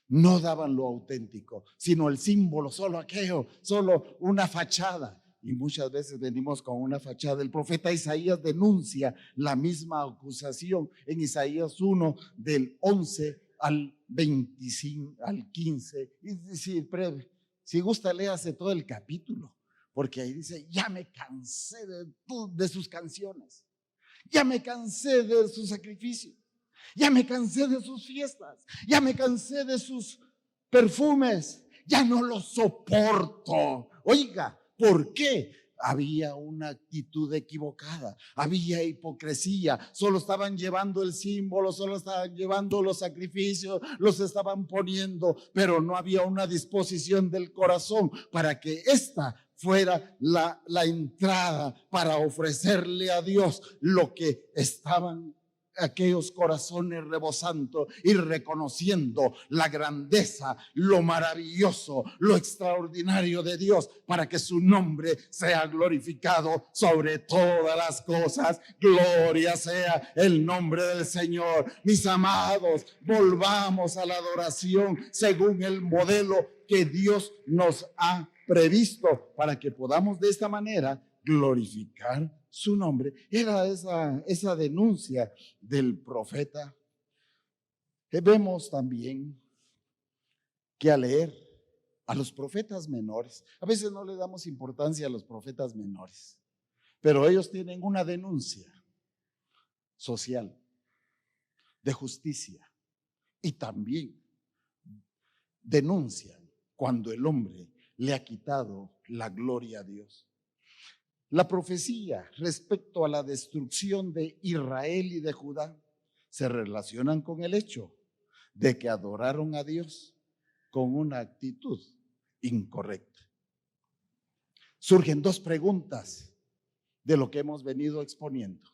No daban lo auténtico, sino el símbolo, solo aquello, solo una fachada. y muchas veces venimos con una fachada. El profeta Isaías denuncia la misma acusación en Isaías 1 del 11 al 25, al 15. Y si gusta, léase todo el capítulo, porque ahí dice: ya me cansé de sus canciones, ya me cansé de sus sacrificios, ya me cansé de sus fiestas, ya me cansé de sus perfumes, ya no los soporto. Oiga, ¿por qué? Había una actitud equivocada, había hipocresía, solo estaban llevando el símbolo, solo estaban llevando los sacrificios, los estaban poniendo, pero no había una disposición del corazón para que esta fuera la entrada para ofrecerle a Dios lo que estaban aquellos corazones rebosando y reconociendo la grandeza, lo maravilloso, lo extraordinario de Dios, para que su nombre sea glorificado sobre todas las cosas. Gloria sea el nombre del Señor. Mis amados, volvamos a la adoración según el modelo que Dios nos ha previsto, para que podamos de esta manera glorificar su nombre. Era esa denuncia del profeta. Vemos también que al leer a los profetas menores, a veces no le damos importancia a los profetas menores, pero ellos tienen una denuncia social, de justicia, y también denuncian cuando el hombre le ha quitado la gloria a Dios. La profecía respecto a la destrucción de Israel y de Judá se relacionan con el hecho de que adoraron a Dios con una actitud incorrecta. Surgen dos preguntas de lo que hemos venido exponiendo.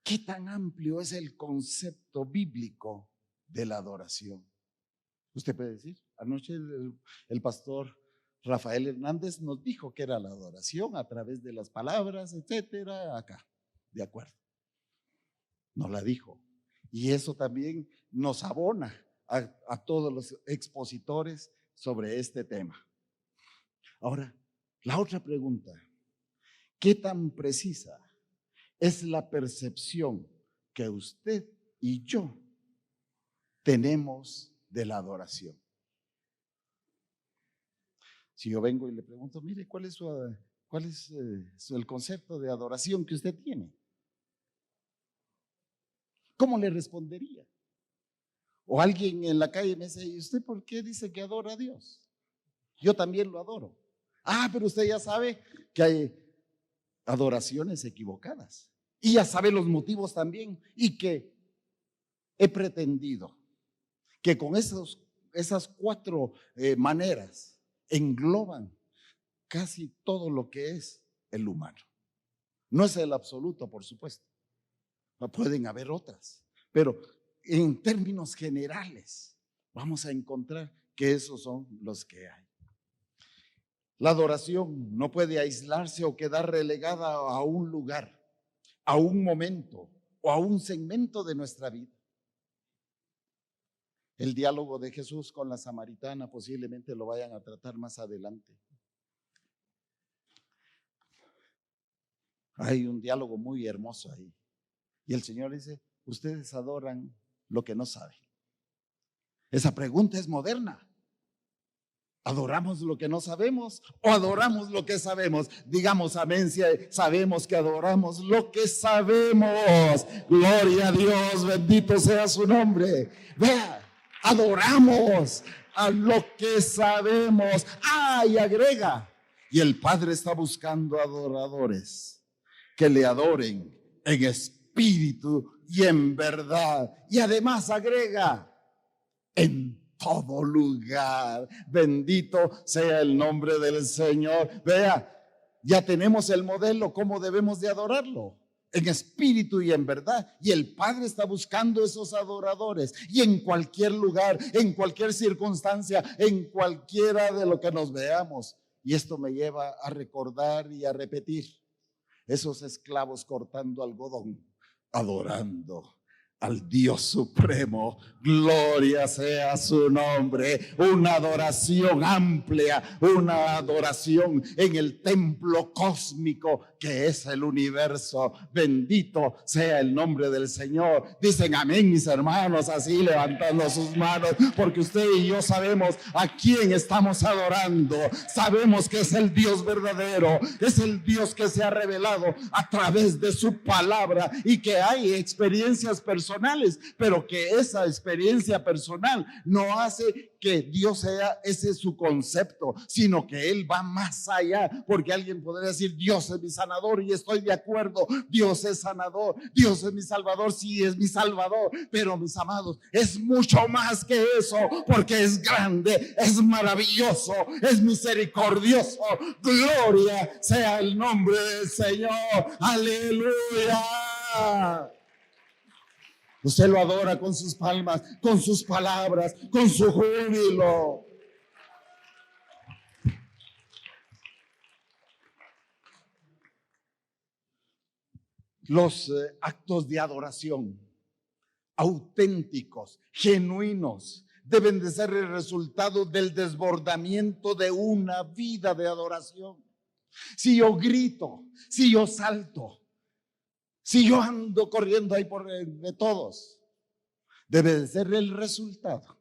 ¿Qué tan amplio es el concepto bíblico de la adoración? Usted puede decir, anoche el pastor Rafael Hernández nos dijo que era la adoración a través de las palabras, etcétera, acá, de acuerdo. Nos la dijo. Y eso también nos abona a todos los expositores sobre este tema. Ahora, la otra pregunta: ¿qué tan precisa es la percepción que usted y yo tenemos de la adoración? Si yo vengo y le pregunto, mire, ¿cuál es el concepto de adoración que usted tiene? ¿Cómo le respondería? O alguien en la calle me dice: ¿y usted por qué dice que adora a Dios? Yo también lo adoro. Ah, pero usted ya sabe que hay adoraciones equivocadas. Y ya sabe los motivos también. Y que he pretendido que con esas cuatro maneras engloban casi todo lo que es el humano. No es el absoluto, por supuesto. Pueden haber otras, pero en términos generales vamos a encontrar que esos son los que hay. La adoración no puede aislarse o quedar relegada a un lugar, a un momento o a un segmento de nuestra vida. El diálogo de Jesús con la samaritana posiblemente lo vayan a tratar más adelante. Hay un diálogo muy hermoso ahí. Y el Señor dice: ustedes adoran lo que no saben. Esa pregunta es moderna. ¿Adoramos lo que no sabemos o adoramos lo que sabemos? Digamos amén si sabemos que adoramos lo que sabemos. Gloria a Dios, bendito sea su nombre. Vea, adoramos a lo que sabemos. Y agrega: y el Padre está buscando adoradores que le adoren en espíritu y en verdad. Y además agrega: en todo lugar. Bendito sea el nombre del Señor. Vea, ya tenemos el modelo cómo debemos de adorarlo: en espíritu y en verdad. Y el Padre está buscando esos adoradores, y en cualquier lugar, en cualquier circunstancia, en cualquiera de lo que nos veamos. Y esto me lleva a recordar y a repetir esos esclavos cortando algodón, adorando al Dios supremo. Gloria sea su nombre. Una adoración amplia, una adoración en el templo cósmico que es el universo. Bendito sea el nombre del Señor. Dicen amén, mis hermanos, así levantando sus manos, porque usted y yo sabemos a quién estamos adorando. Sabemos que es el Dios verdadero, es el Dios que se ha revelado a través de su palabra, y que hay experiencias personales, pero que esa experiencia personal no hace que Dios sea ese su concepto, sino que Él va más allá. Porque alguien podría decir: Dios es mi sanador, y estoy de acuerdo, Dios es sanador, Dios es mi salvador, sí es mi salvador, pero mis amados, es mucho más que eso, porque es grande, es maravilloso, es misericordioso. Gloria sea el nombre del Señor. Aleluya. Usted lo adora con sus palmas, con sus palabras, con su júbilo. Los actos de adoración auténticos, genuinos, deben de ser el resultado del desbordamiento de una vida de adoración. Si yo grito, si yo salto, si yo ando corriendo ahí por de todos, debe de ser el resultado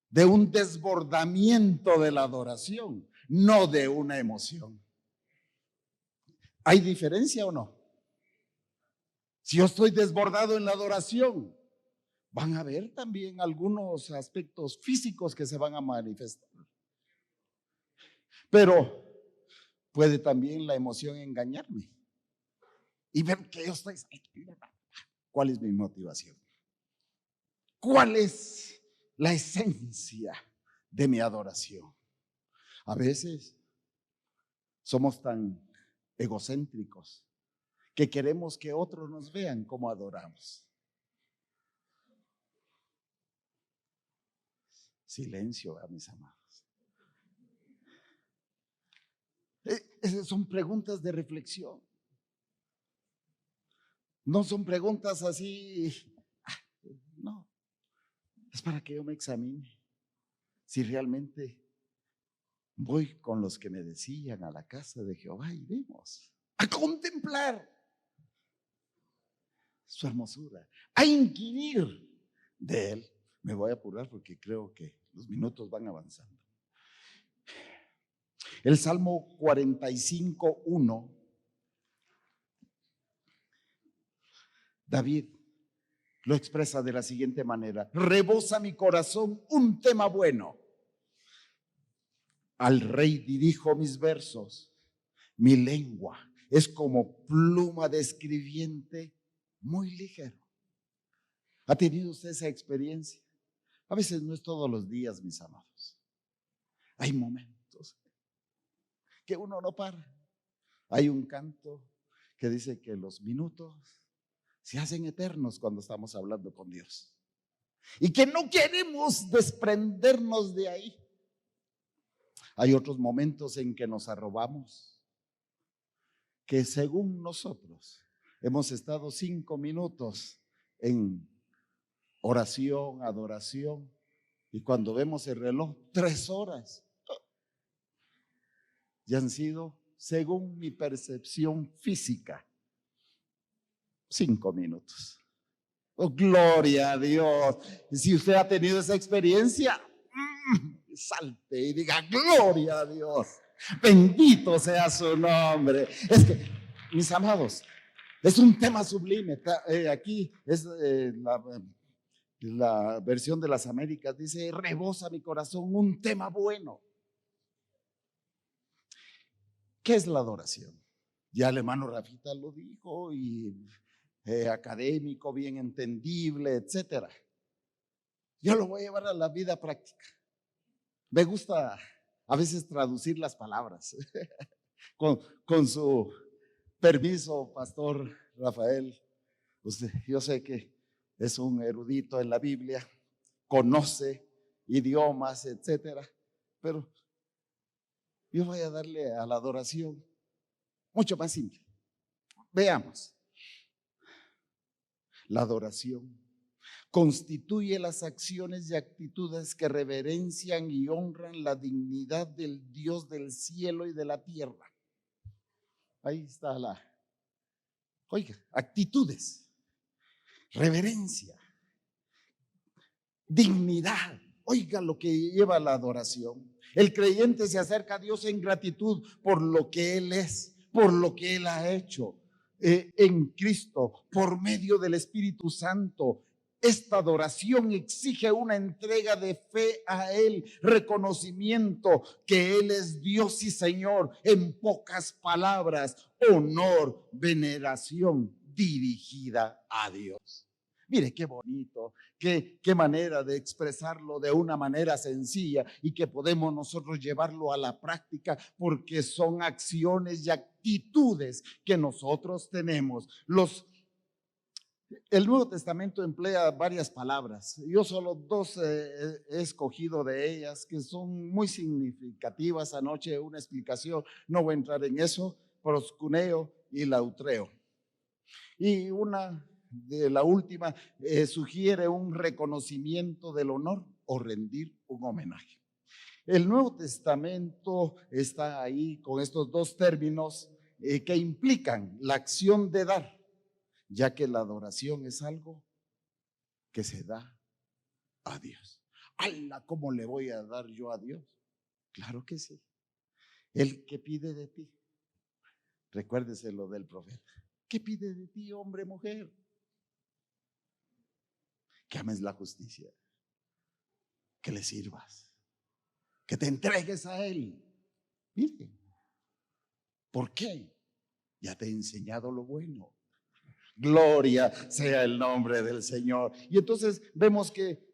de un desbordamiento de la adoración, no de una emoción. ¿Hay diferencia o no? Si yo estoy desbordado en la adoración, van a haber también algunos aspectos físicos que se van a manifestar. Pero puede también la emoción engañarme y ver que yo estoy... ¿Cuál es mi motivación? ¿Cuál es la esencia de mi adoración? A veces somos tan egocéntricos que queremos que otros nos vean como adoramos. Silencio, mis amados. Esas son preguntas de reflexión. No son preguntas así, no. Es para que yo me examine si realmente voy con los que me decían a la casa de Jehová, y iremos a contemplar su hermosura, a inquirir de él. Me voy a apurar porque creo que los minutos van avanzando. El Salmo 45:1, David lo expresa de la siguiente manera: rebosa mi corazón un tema bueno. Al rey dirijo mis versos. Mi lengua es como pluma de escribiente muy ligero. ¿Ha tenido usted esa experiencia? A veces no es todos los días, mis amados. Hay momentos que uno no para. Hay un canto que dice que los minutos se hacen eternos cuando estamos hablando con Dios, y que no queremos desprendernos de ahí. Hay otros momentos en que nos arrobamos, que según nosotros hemos estado 5 minutos en oración, adoración, y cuando vemos el reloj, 3 horas. Y han sido, según mi percepción física, 5 minutos. Oh, gloria a Dios. Y si usted ha tenido esa experiencia, salte y diga: gloria a Dios, bendito sea su nombre. Es que, mis amados, es un tema sublime. Aquí es la versión de las Américas, dice: rebosa mi corazón un tema bueno. ¿Qué es la adoración? Ya el hermano Rafita lo dijo, y académico, bien entendible, etcétera. Yo lo voy a llevar a la vida práctica. Me gusta a veces traducir las palabras. Con su permiso, Pastor Rafael, yo sé que es un erudito en la Biblia, conoce idiomas, etcétera, pero yo voy a darle a la adoración mucho más simple. Veamos. La adoración constituye las acciones y actitudes que reverencian y honran la dignidad del Dios del cielo y de la tierra. Ahí está oiga, actitudes, reverencia, dignidad. Oiga lo que lleva la adoración. El creyente se acerca a Dios en gratitud por lo que Él es, por lo que Él ha hecho en Cristo, por medio del Espíritu Santo. Esta adoración exige una entrega de fe a Él, reconocimiento que Él es Dios y Señor. En pocas palabras, honor, veneración dirigida a Dios. Mire qué bonito, qué manera de expresarlo de una manera sencilla y que podemos nosotros llevarlo a la práctica, porque son acciones y actitudes que nosotros tenemos. El Nuevo Testamento emplea varias palabras. Yo solo dos he escogido de ellas que son muy significativas. Anoche una explicación, no voy a entrar en eso, proskuneo y lautreo. Y una de la última sugiere un reconocimiento del honor o rendir un homenaje. El Nuevo Testamento está ahí con estos dos términos que implican la acción de dar, ya que la adoración es algo que se da a Dios. ¡Hala! ¿Cómo le voy a dar yo a Dios? Claro que sí. El que pide de ti. Recuérdese lo del profeta. ¿Qué pide de ti, hombre, mujer? Que ames la justicia, que le sirvas, que te entregues a Él. Mire, ¿por qué? Ya te he enseñado lo bueno. Gloria sea el nombre del Señor. Y entonces vemos que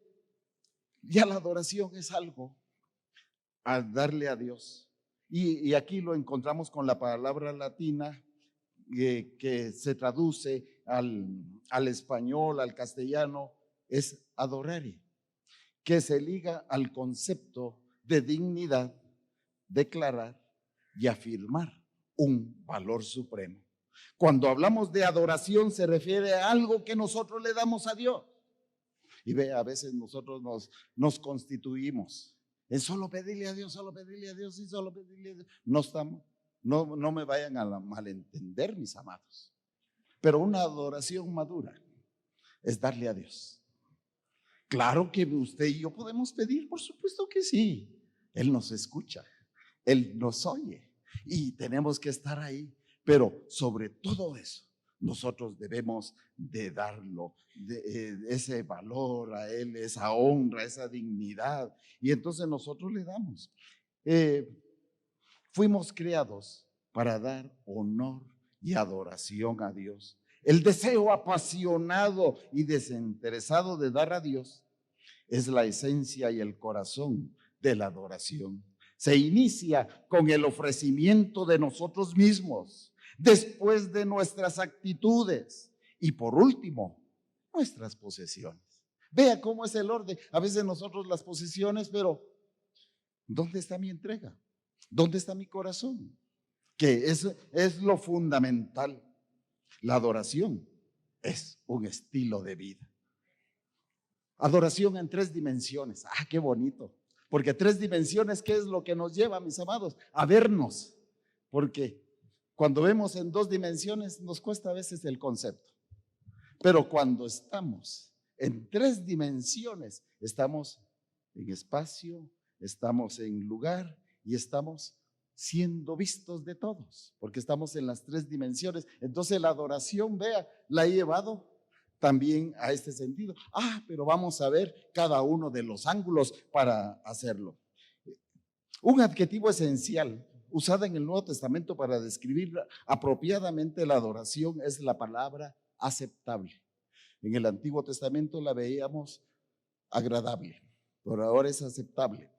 ya la adoración es algo a darle a Dios. Y aquí lo encontramos con la palabra latina que se traduce al español, al castellano, es adorare, que se liga al concepto de dignidad, declarar y afirmar un valor supremo. Cuando hablamos de adoración se refiere a algo que nosotros le damos a Dios. Y ve, a veces nosotros nos constituimos en solo pedirle a Dios, y solo pedirle a Dios. No me vayan a malentender, mis amados. Pero una adoración madura es darle a Dios. Claro que usted y yo podemos pedir, por supuesto que sí. Él nos escucha, Él nos oye y tenemos que estar ahí. Pero sobre todo eso, nosotros debemos de darlo, ese valor a Él, esa honra, esa dignidad. Y entonces nosotros le damos. Fuimos creados para dar honor y adoración a Dios. El deseo apasionado y desinteresado de dar a Dios es la esencia y el corazón de la adoración. Se inicia con el ofrecimiento de nosotros mismos, después de nuestras actitudes y por último, nuestras posesiones. Vea cómo es el orden. A veces nosotros las posesiones, pero ¿dónde está mi entrega? ¿Dónde está mi corazón? Que es lo fundamental. La adoración es un estilo de vida. Adoración en 3 dimensiones. Ah, qué bonito. Porque 3 dimensiones, ¿qué es lo que nos lleva, mis amados? A vernos. Porque cuando vemos en 2 dimensiones nos cuesta a veces el concepto. Pero cuando estamos en 3 dimensiones, estamos en espacio, estamos en lugar y estamos siendo vistos de todos, porque estamos en las 3 dimensiones. Entonces la adoración, vea, la he llevado también a este sentido. Pero vamos a ver cada uno de los ángulos para hacerlo. Un adjetivo esencial usado en el Nuevo Testamento para describir apropiadamente la adoración es la palabra aceptable. En el Antiguo Testamento la veíamos agradable, pero ahora es aceptable.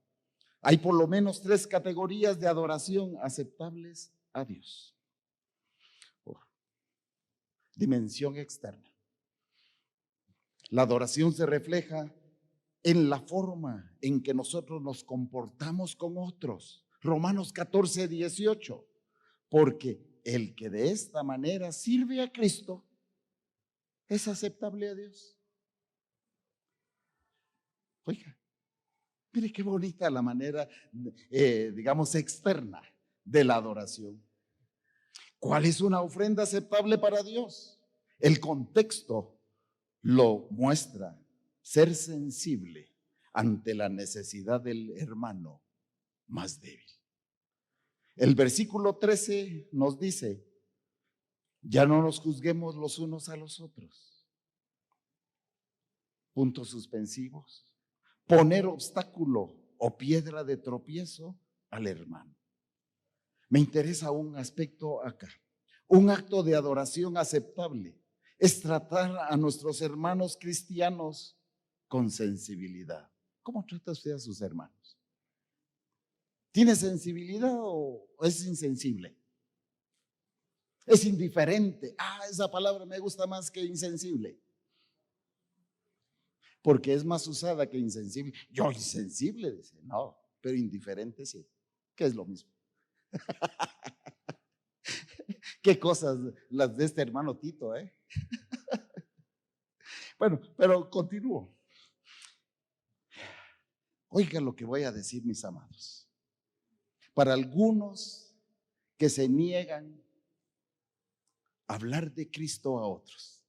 Hay por lo menos 3 categorías de adoración aceptables a Dios. Dimensión externa. La adoración se refleja en la forma en que nosotros nos comportamos con otros. Romanos 14:18. Porque el que de esta manera sirve a Cristo ¿Es aceptable a Dios? Oiga, mire qué bonita la manera, digamos, externa de la adoración. ¿Cuál es una ofrenda aceptable para Dios? El contexto lo muestra: ser sensible ante la necesidad del hermano más débil. El versículo 13 nos dice: ya no nos juzguemos los unos a los otros. Puntos suspensivos. Poner obstáculo o piedra de tropiezo al hermano. Me interesa un aspecto acá. Un acto de adoración aceptable es tratar a nuestros hermanos cristianos con sensibilidad. ¿Cómo trata usted a sus hermanos? ¿Tiene sensibilidad o es insensible? Es indiferente. Esa palabra me gusta más que insensible, porque es más usada que insensible. Yo insensible, dice, no, pero indiferente sí, que es lo mismo. Qué cosas las de este hermano Tito, Bueno, pero continúo. Oiga lo que voy a decir, mis amados. Para algunos que se niegan a hablar de Cristo a otros,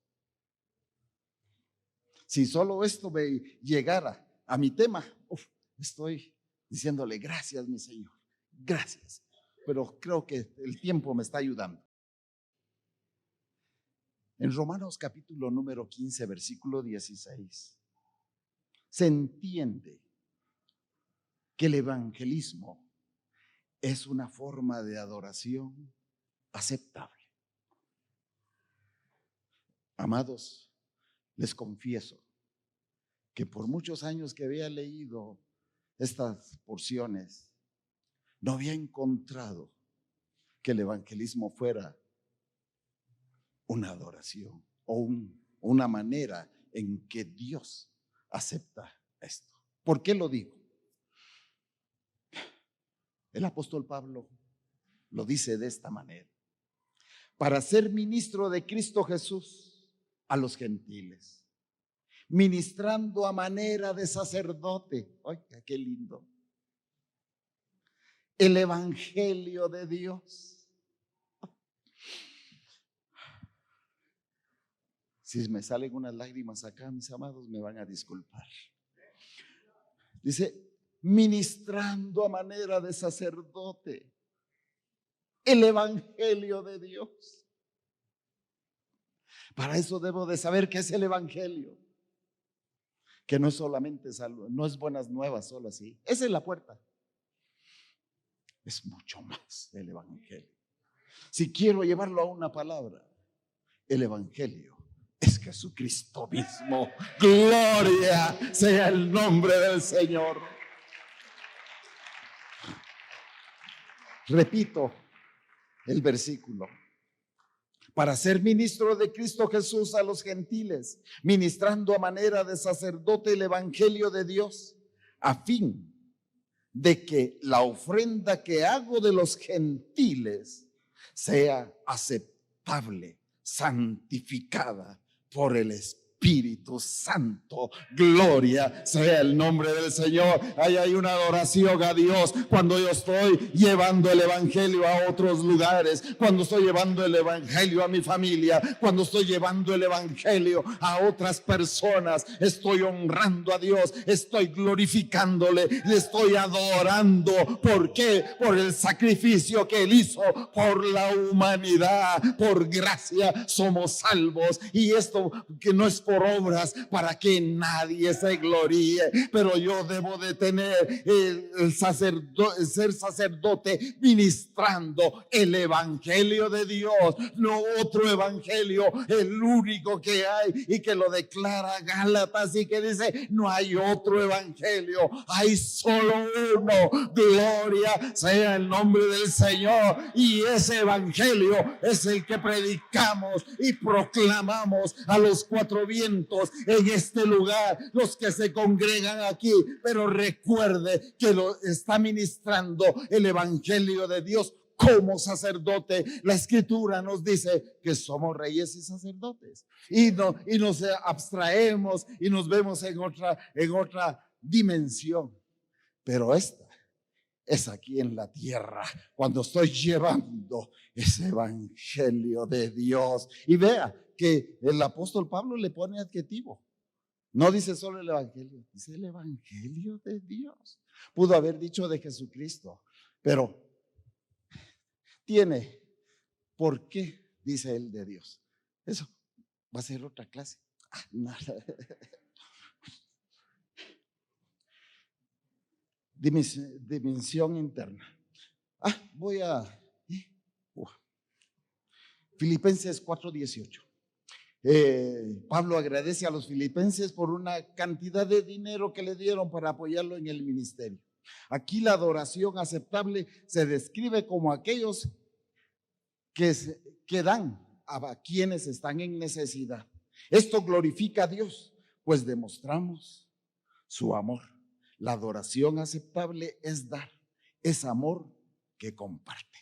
si solo esto me llegara a mi tema, estoy diciéndole gracias, mi Señor, gracias. Pero creo que el tiempo me está ayudando. En Romanos capítulo número 15, versículo 16, se entiende que el evangelismo es una forma de adoración aceptable. Amados, les confieso que por muchos años que había leído estas porciones, no había encontrado que el evangelismo fuera una adoración o una manera en que Dios acepta esto. ¿Por qué lo digo? El apóstol Pablo lo dice de esta manera: para ser ministro de Cristo Jesús a los gentiles, ministrando a manera de sacerdote. Oiga, qué lindo. El evangelio de Dios. Si me salen unas lágrimas acá, mis amados, me van a disculpar. Dice, ministrando a manera de sacerdote el evangelio de Dios. Para eso debo de saber qué es el evangelio, que no es solamente salud, no es buenas nuevas solo así. Esa es la puerta. Es mucho más el evangelio. Si quiero llevarlo a una palabra, el evangelio es Jesucristo mismo. Gloria sea el nombre del Señor. Repito el versículo: para ser ministro de Cristo Jesús a los gentiles, ministrando a manera de sacerdote el evangelio de Dios, a fin de que la ofrenda que hago de los gentiles sea aceptable, santificada por el Espíritu Santo. Gloria sea el nombre del Señor. Ahí hay una adoración a Dios cuando yo estoy llevando el evangelio a otros lugares, cuando estoy llevando el evangelio a mi familia, cuando estoy llevando el evangelio a otras personas. Estoy honrando a Dios, estoy glorificándole, le estoy adorando. ¿Por qué? Por el sacrificio que Él hizo por la humanidad. Por gracia somos salvos, y esto que no es por obras para que nadie se gloríe, pero yo debo de tener ser sacerdote ministrando el evangelio de Dios, no otro evangelio, el único que hay, y que lo declara Gálatas, y que dice no hay otro evangelio, hay solo uno. Gloria sea el nombre del Señor, y ese evangelio es el que predicamos y proclamamos a los cuatro vientos en este lugar, los que se congregan aquí. Pero recuerde que lo está ministrando el evangelio de Dios como sacerdote. La Escritura nos dice que somos reyes y sacerdotes. Y nos abstraemos y nos vemos en otra dimensión. Pero esta es aquí en la tierra, cuando estoy llevando ese evangelio de Dios. Y vea que el apóstol Pablo le pone adjetivo. No dice solo el evangelio, dice el evangelio de Dios. Pudo haber dicho de Jesucristo, pero tiene por qué dice él de Dios. Eso va a ser otra clase. Nada. Dimensión interna. Voy a Filipenses 4:18. Pablo agradece a los filipenses por una cantidad de dinero que le dieron para apoyarlo en el ministerio. Aquí la adoración aceptable se describe como aquellos que dan a quienes están en necesidad. Esto glorifica a Dios, pues demostramos su amor. La adoración aceptable es dar, es amor que comparte.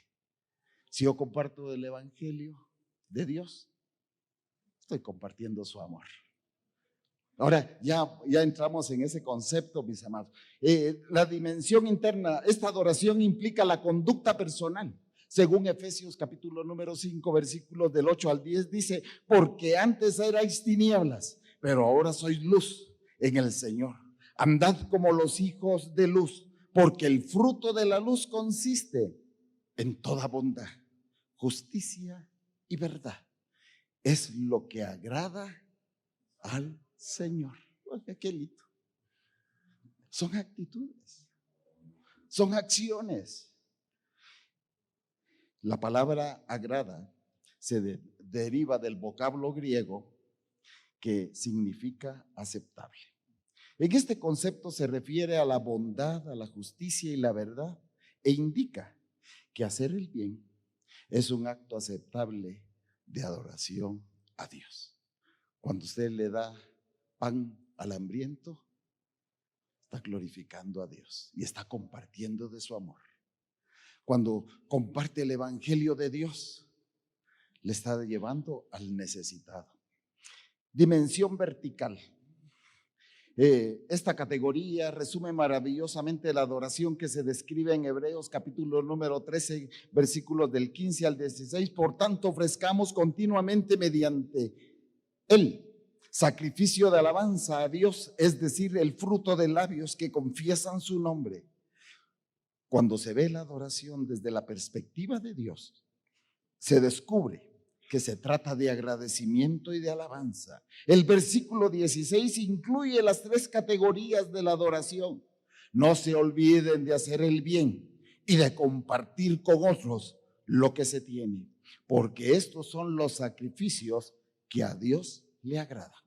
Si yo comparto el evangelio de Dios, estoy compartiendo su amor. Ahora ya entramos en ese concepto, mis amados. La dimensión interna, esta adoración implica la conducta personal. Según Efesios capítulo número 5, versículos del 8 al 10, dice: porque antes erais tinieblas, pero ahora sois luz en el Señor. Andad como los hijos de luz, porque el fruto de la luz consiste en toda bondad, justicia y verdad. Es lo que agrada al Señor. Oiga, qué lindo. Son actitudes, son acciones. La palabra agrada se deriva del vocablo griego que significa aceptable. En este concepto se refiere a la bondad, a la justicia y la verdad, e indica que hacer el bien es un acto aceptable de adoración a Dios. Cuando usted le da pan al hambriento, está glorificando a Dios y está compartiendo de su amor. Cuando comparte el evangelio de Dios, le está llevando al necesitado. Dimensión vertical. Esta categoría resume maravillosamente la adoración que se describe en Hebreos capítulo número 13, versículos del 15 al 16. Por tanto, ofrezcamos continuamente mediante el sacrificio de alabanza a Dios, es decir, el fruto de labios que confiesan su nombre. Cuando se ve la adoración desde la perspectiva de Dios, se descubre que se trata de agradecimiento y de alabanza. El versículo 16 incluye las tres categorías de la adoración. No se olviden de hacer el bien y de compartir con otros lo que se tiene, porque estos son los sacrificios que a Dios le agradan.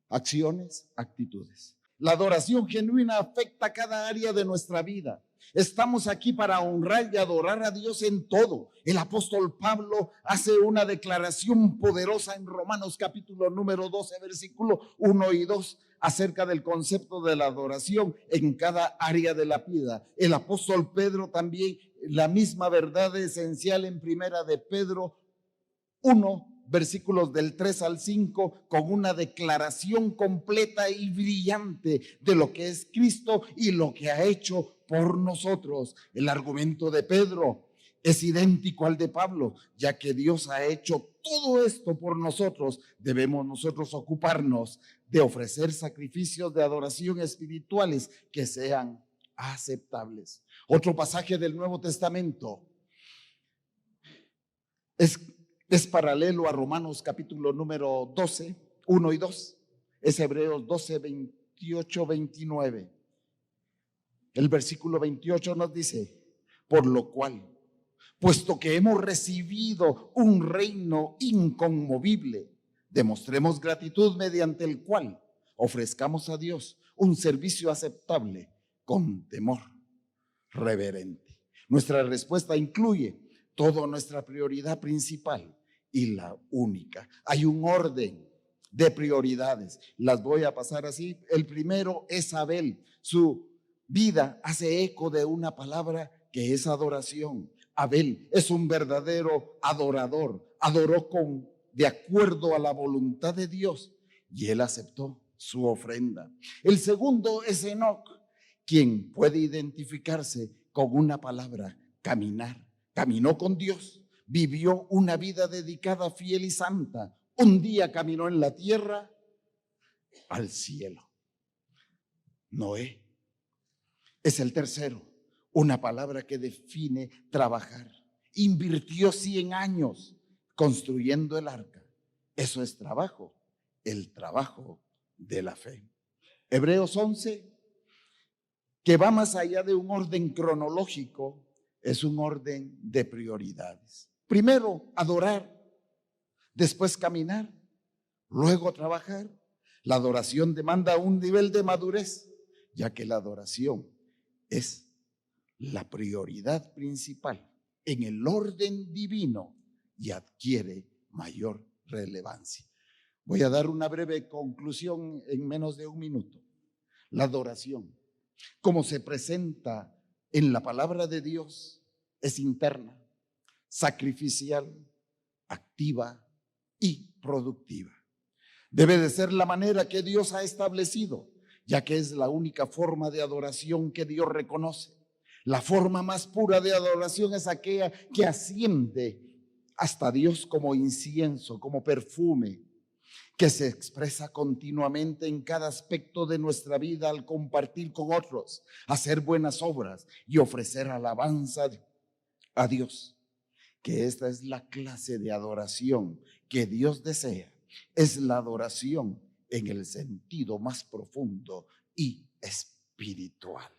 Acciones, actitudes. La adoración genuina afecta cada área de nuestra vida. Estamos aquí para honrar y adorar a Dios en todo. El apóstol Pablo hace una declaración poderosa en Romanos capítulo número 12, versículo 1 y 2 acerca del concepto de la adoración en cada área de la vida. El apóstol Pedro también, la misma verdad esencial en primera de Pedro 1, versículos del 3 al 5, con una declaración completa y brillante de lo que es Cristo y lo que ha hecho por nosotros. El argumento de Pedro es idéntico al de Pablo, ya que Dios ha hecho todo esto por nosotros. Debemos nosotros ocuparnos de ofrecer sacrificios de adoración espirituales que sean aceptables. Otro pasaje del Nuevo Testamento es paralelo a Romanos capítulo número 12, 1 y 2. Es Hebreos 12, 28, 29. El versículo 28 nos dice: por lo cual, puesto que hemos recibido un reino inconmovible, demostremos gratitud mediante el cual ofrezcamos a Dios un servicio aceptable con temor reverente. Nuestra respuesta incluye toda nuestra prioridad principal y la única. Hay un orden de prioridades. Las voy a pasar así. El primero es Abel. Su vida hace eco de una palabra que es adoración. Abel es un verdadero adorador, adoró de acuerdo a la voluntad de Dios y él aceptó su ofrenda. El segundo es Enoc, quien puede identificarse con una palabra: caminar. Caminó con Dios, vivió una vida dedicada, fiel y santa. Un día caminó en la tierra al cielo. Noé es el tercero, una palabra que define trabajar. Invirtió 100 años construyendo el arca. Eso es trabajo, el trabajo de la fe. Hebreos 11, que va más allá de un orden cronológico, es un orden de prioridades. Primero, adorar, después caminar, luego trabajar. La adoración demanda un nivel de madurez, ya que la adoración es la prioridad principal en el orden divino y adquiere mayor relevancia. Voy a dar una breve conclusión en menos de un minuto. La adoración, como se presenta en la palabra de Dios, es interna, sacrificial, activa y productiva. Debe de ser la manera que Dios ha establecido, ya que es la única forma de adoración que Dios reconoce. La forma más pura de adoración es aquella que asciende hasta Dios como incienso, como perfume, que se expresa continuamente en cada aspecto de nuestra vida al compartir con otros, hacer buenas obras y ofrecer alabanza a Dios. Que esta es la clase de adoración que Dios desea. Es la adoración en el sentido más profundo y espiritual.